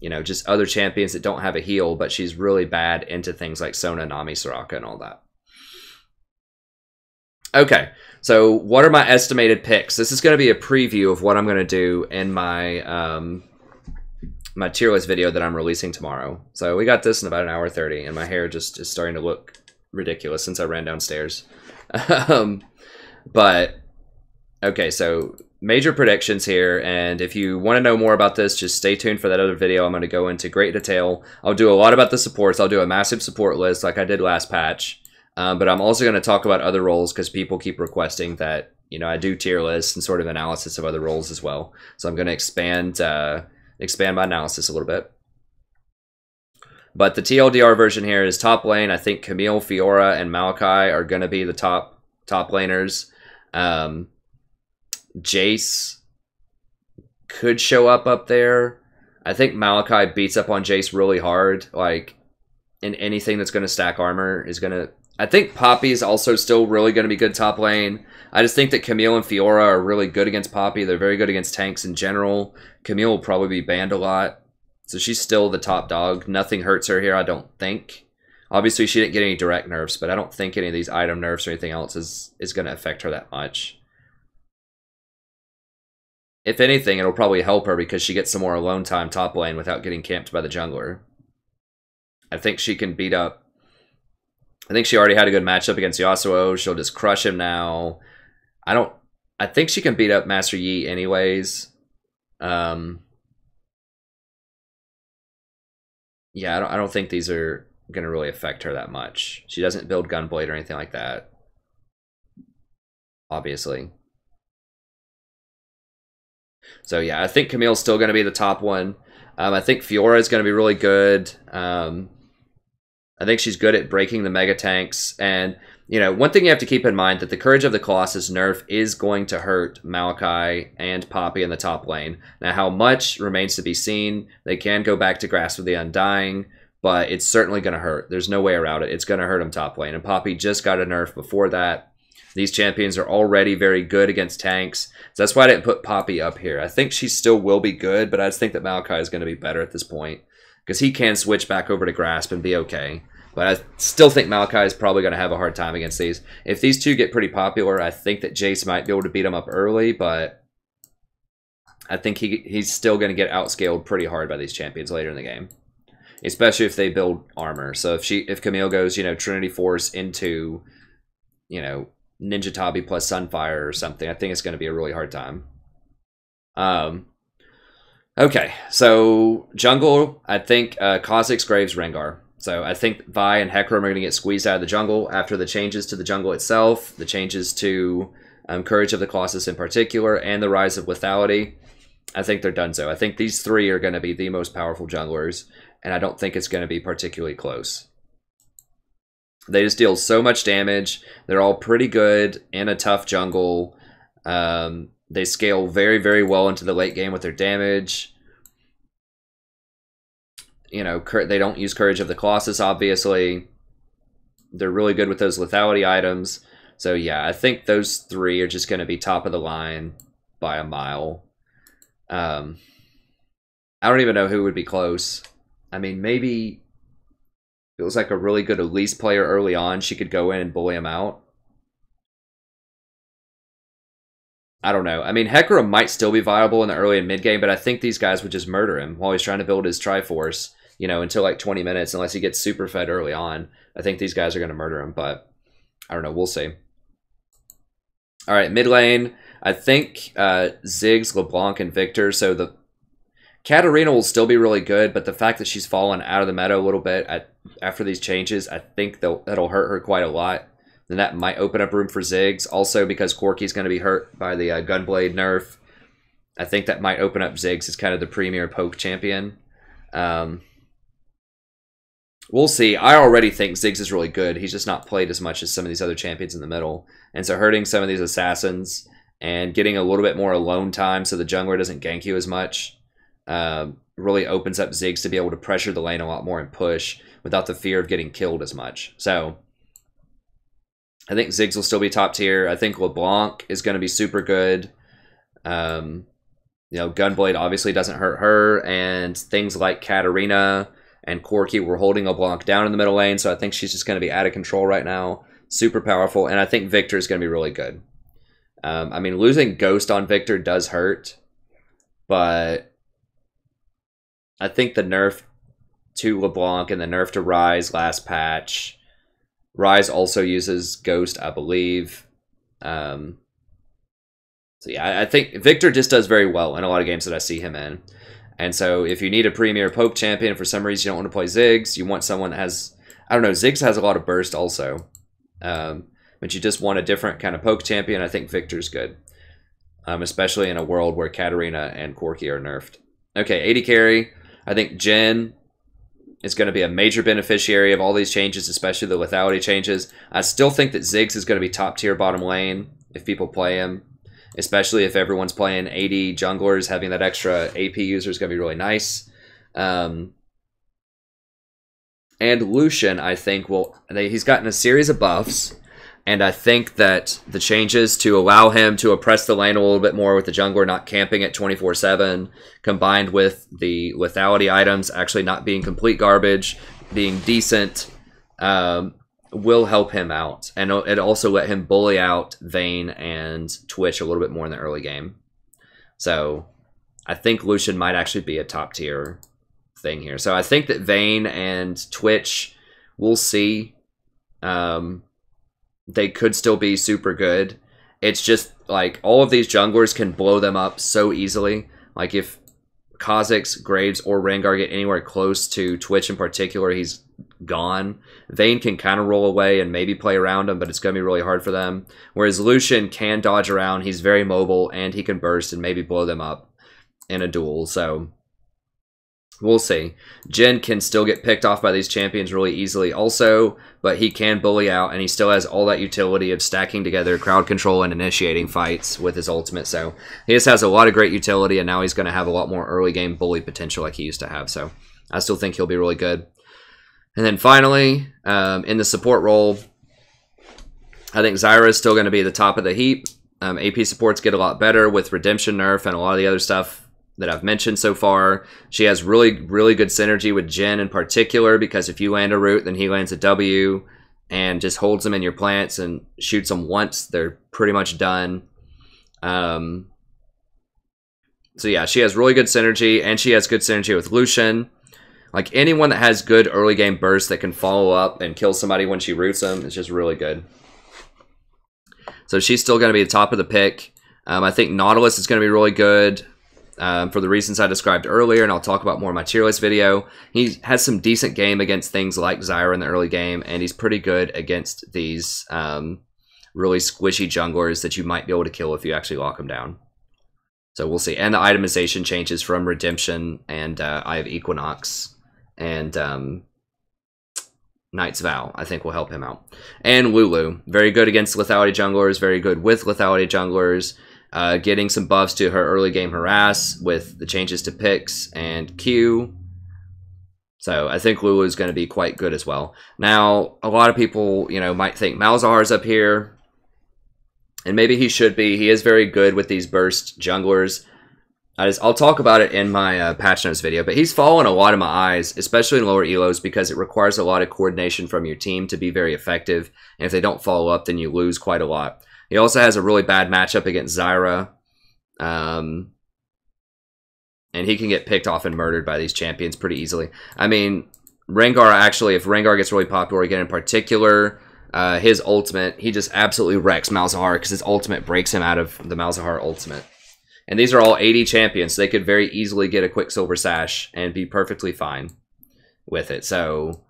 you know, just other champions that don't have a heal, but she's really bad into things like Sona, Nami, Soraka, and all that. Okay, so what are my estimated picks? This is going to be a preview of what I'm going to do in my my tier list video that I'm releasing tomorrow. So we got this in about an hour 30, and my hair just is starting to look ridiculous since I ran downstairs. But, okay, so major predictions here, and if you want to know more about this, just stay tuned for that other video. I'm going to go into great detail. I'll do a lot about the supports. I'll do a massive support list like I did last patch. But I'm also going to talk about other roles, because people keep requesting that, you know, I do tier lists and sort of analysis of other roles as well. So I'm going to expand my analysis a little bit. But the TLDR version here is top lane. I think Camille, Fiora, and Maokai are going to be the top laners. Jace could show up there. I think Maokai beats up on Jace really hard. Like, in anything that's going to stack armor is going to... I think Poppy is also still really going to be good top lane. I just think that Camille and Fiora are really good against Poppy. They're very good against tanks in general. Camille will probably be banned a lot. So she's still the top dog. Nothing hurts her here, I don't think. Obviously, she didn't get any direct nerfs, but I don't think any of these item nerfs or anything else is going to affect her that much. If anything, it'll probably help her because she gets some more alone time top lane without getting camped by the jungler. I think she can beat up... I think she already had a good matchup against Yasuo. She'll just crush him now. I think she can beat up Master Yi anyways. Yeah, I don't think these are going to really affect her that much. She doesn't build Gunblade or anything like that, obviously. So yeah, I think Camille's still going to be the top one. I think Fiora is going to be really good. I think she's good at breaking the mega tanks. And, you know, one thing you have to keep in mind that the Courage of the Colossus nerf is going to hurt Maokai and Poppy in the top lane. Now, how much remains to be seen. They can go back to Grasp of the Undying, but it's certainly going to hurt. There's no way around it. It's going to hurt them top lane. And Poppy just got a nerf before that. These champions are already very good against tanks. So that's why I didn't put Poppy up here. I think she still will be good, but I just think that Maokai is going to be better at this point, because he can switch back over to Grasp and be okay. But I still think Maokai is probably going to have a hard time against these. If these two get pretty popular, I think that Jace might be able to beat him up early, but I think he's still going to get outscaled pretty hard by these champions later in the game. especially if they build armor. So if Camille goes, you know, Trinity Force into, you know, Ninja Tabi plus Sunfire or something, I think it's going to be a really hard time. Okay, so jungle, I think Kha'Zix, Graves, Rengar. So I think Vi and Hecarim are going to get squeezed out of the jungle after the changes to the jungle itself, the changes to Courage of the Colossus in particular, and the rise of Lethality. I think they're done so. I think these three are going to be the most powerful junglers, and I don't think it's going to be particularly close. They just deal so much damage. They're all pretty good in a tough jungle. They scale very, very well into the late game with their damage. You know, they don't use Courage of the Colossus, obviously. They're really good with those lethality items. So yeah, I think those three are just going to be top of the line by a mile. I don't even know who would be close. I mean, maybe if it was like a really good Elise player early on, she could go in and bully him out. I don't know. I mean, Hecarim might still be viable in the early and mid game, but I think these guys would just murder him while he's trying to build his Triforce, you know, until like 20 minutes, unless he gets super fed early on. I think these guys are going to murder him, but I don't know. We'll see. All right, mid lane. I think Ziggs, LeBlanc, and Victor. So the Katarina will still be really good, but the fact that she's fallen out of the meta a little bit after these changes, I think that'll hurt her quite a lot. Then that might open up room for Ziggs. Also, because Corki's going to be hurt by the Gunblade nerf, I think that might open up Ziggs as kind of the premier poke champion. We'll see. I already think Ziggs is really good. He's just not played as much as some of these other champions in the middle. And so hurting some of these assassins and getting a little bit more alone time so the jungler doesn't gank you as much really opens up Ziggs to be able to pressure the lane a lot more and push without the fear of getting killed as much. So I think Ziggs will still be top tier. I think LeBlanc is going to be super good. You know, Gunblade obviously doesn't hurt her, and things like Katarina and Corki were holding LeBlanc down in the middle lane, so I think she's just going to be out of control right now. Super powerful, and I think Victor is going to be really good. I mean, losing Ghost on Victor does hurt, but I think the nerf to LeBlanc and the nerf to Ryze last patch, Ryze also uses Ghost, I believe. So yeah, I think Victor just does very well in a lot of games that I see him in. And so if you need a premier poke champion, for some reason you don't want to play Ziggs, you want someone that has, I don't know, Ziggs has a lot of burst also. But you just want a different kind of poke champion, I think Victor's good. Especially in a world where Katarina and Corki are nerfed. Okay, AD carry. I think Jhin is going to be a major beneficiary of all these changes, especially the lethality changes. I still think that Ziggs is going to be top tier bottom lane if people play him. Especially if everyone's playing AD junglers, having that extra AP user is going to be really nice. And Lucian, I think, he's gotten a series of buffs. And I think that the changes to allow him to oppress the lane a little bit more with the jungler not camping at 24/7, combined with the lethality items actually not being complete garbage, being decent, will help him out. And it also let him bully out Vayne and Twitch a little bit more in the early game. So I think Lucian might actually be a top tier thing here. So I think that Vayne and Twitch, we'll see. They could still be super good. It's just like all of these junglers can blow them up so easily. Like if Kha'Zix, Graves, or Rengar get anywhere close to Twitch in particular, he's gone. Vayne can kind of roll away and maybe play around him, but it's going to be really hard for them. Whereas Lucian can dodge around. He's very mobile, and he can burst and maybe blow them up in a duel. So we'll see. Jhin can still get picked off by these champions really easily also, but he can bully out, and he still has all that utility of stacking together crowd control and initiating fights with his ultimate. So he just has a lot of great utility, and now he's going to have a lot more early game bully potential like he used to have. So I still think he'll be really good. And then finally, in the support role, I think Zyra is still going to be the top of the heap. AP supports get a lot better with Redemption nerf and a lot of the other stuff that I've mentioned so far. She has really, really good synergy with Jhin in particular, because if you land a root, then he lands a W and just holds them in your plants and shoots them once. They're pretty much done. So yeah, she has really good synergy, and she has good synergy with Lucian. Like, anyone that has good early game burst that can follow up and kill somebody when she roots them is just really good. So she's still going to be the top of the pick. I think Nautilus is going to be really good for the reasons I described earlier, and I'll talk about more in my tier list video. He has some decent game against things like Zyra in the early game, and he's pretty good against these really squishy junglers that you might be able to kill if you actually lock them down. So we'll see. And the itemization changes from Redemption and Eye of Equinox and Knight's Vow, I think, will help him out. And Lulu, very good against lethality junglers, very good with lethality junglers, getting some buffs to her early game harass with the changes to picks and Q. So I think Lulu is going to be quite good as well. Now, a lot of people, you know, might think Malzahar's up here, and maybe he should be. He is very good with these burst junglers. I'll talk about it in my patch notes video, but he's fallen a lot in my eyes, especially in lower elos, because it requires a lot of coordination from your team to be very effective, and if they don't follow up, then you lose quite a lot. He also has a really bad matchup against Zyra, and he can get picked off and murdered by these champions pretty easily. I mean, Rengar, actually, if Rengar gets really popular again in particular, his ultimate, he just absolutely wrecks Malzahar because his ultimate breaks him out of the Malzahar ultimate. And these are all 80 champions, so they could very easily get a Quicksilver Sash and be perfectly fine with it. So,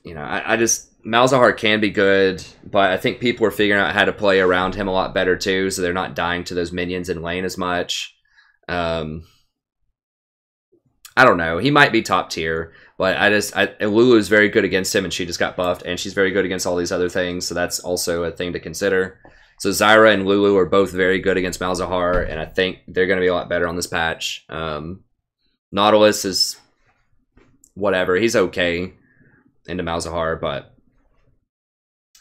you know, I just... Malzahar can be good, but I think people are figuring out how to play around him a lot better too, so they're not dying to those minions in lane as much. I don't know. He might be top tier, but Lulu is very good against him, and she just got buffed, and she's very good against all these other things, so that's also a thing to consider. So Zyra and Lulu are both very good against Malzahar, and I think they're going to be a lot better on this patch. Nautilus is whatever. He's okay into Malzahar, but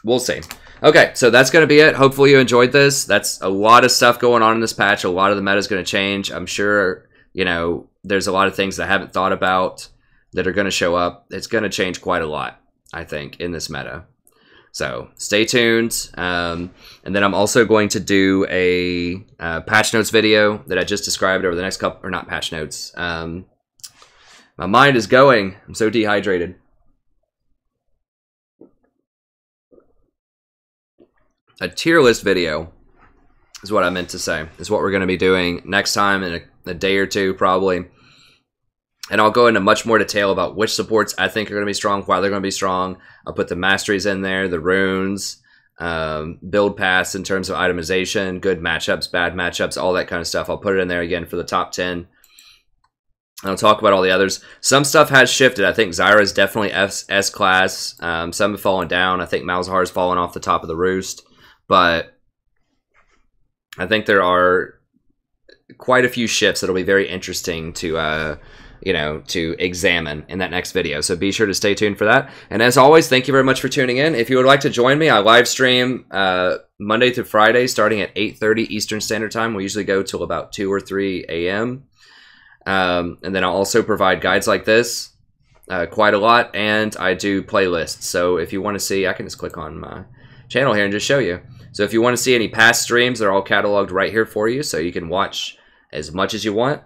we'll see. Okay, so that's going to be it. Hopefully you enjoyed this. That's a lot of stuff going on in this patch. A lot of the meta is going to change. I'm sure, you know, there's a lot of things that I haven't thought about that are going to show up. It's going to change quite a lot, I think, in this meta. So stay tuned. And then I'm also going to do a patch notes video that I just described over the next couple, or not patch notes. My mind is going. I'm so dehydrated. A tier list video is what I meant to say. Is what we're going to be doing next time in a day or two, probably. And I'll go into much more detail about which supports I think are going to be strong, why they're going to be strong. I'll put the Masteries in there, the runes, build paths in terms of itemization, good matchups, bad matchups, all that kind of stuff. I'll put it in there again for the top 10. And I'll talk about all the others. Some stuff has shifted. I think Zyra is definitely S-class. Some have fallen down. I think Malzahar has fallen off the top of the roost. But I think there are quite a few shifts that'll be very interesting to you know, to examine in that next video. So be sure to stay tuned for that. And as always, thank you very much for tuning in. If you would like to join me, I live stream Monday through Friday starting at 8:30 Eastern Standard Time. We usually go till about 2 or 3 a.m. And then I'll also provide guides like this quite a lot, and I do playlists. So if you want to see, I can just click on my channel here and just show you. So if you want to see any past streams, they're all cataloged right here for you, so you can watch as much as you want.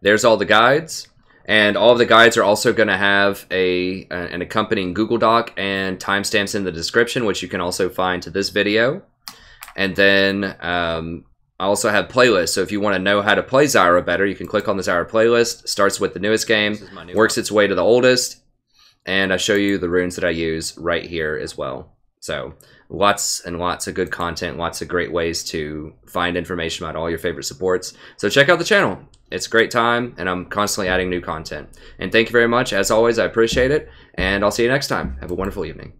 There's all the guides, and all of the guides are also going to have an accompanying Google Doc and timestamps in the description, which you can also find to this video. And then I also have playlists, so if you want to know how to play Zyra better, you can click on the Zyra playlist. Starts with the newest game, works its way to the oldest, and I show you the runes that I use right here as well. So lots and lots of good content, lots of great ways to find information about all your favorite supports. So check out the channel. It's a great time, and I'm constantly adding new content. And thank you very much. As always, I appreciate it, and I'll see you next time. Have a wonderful evening.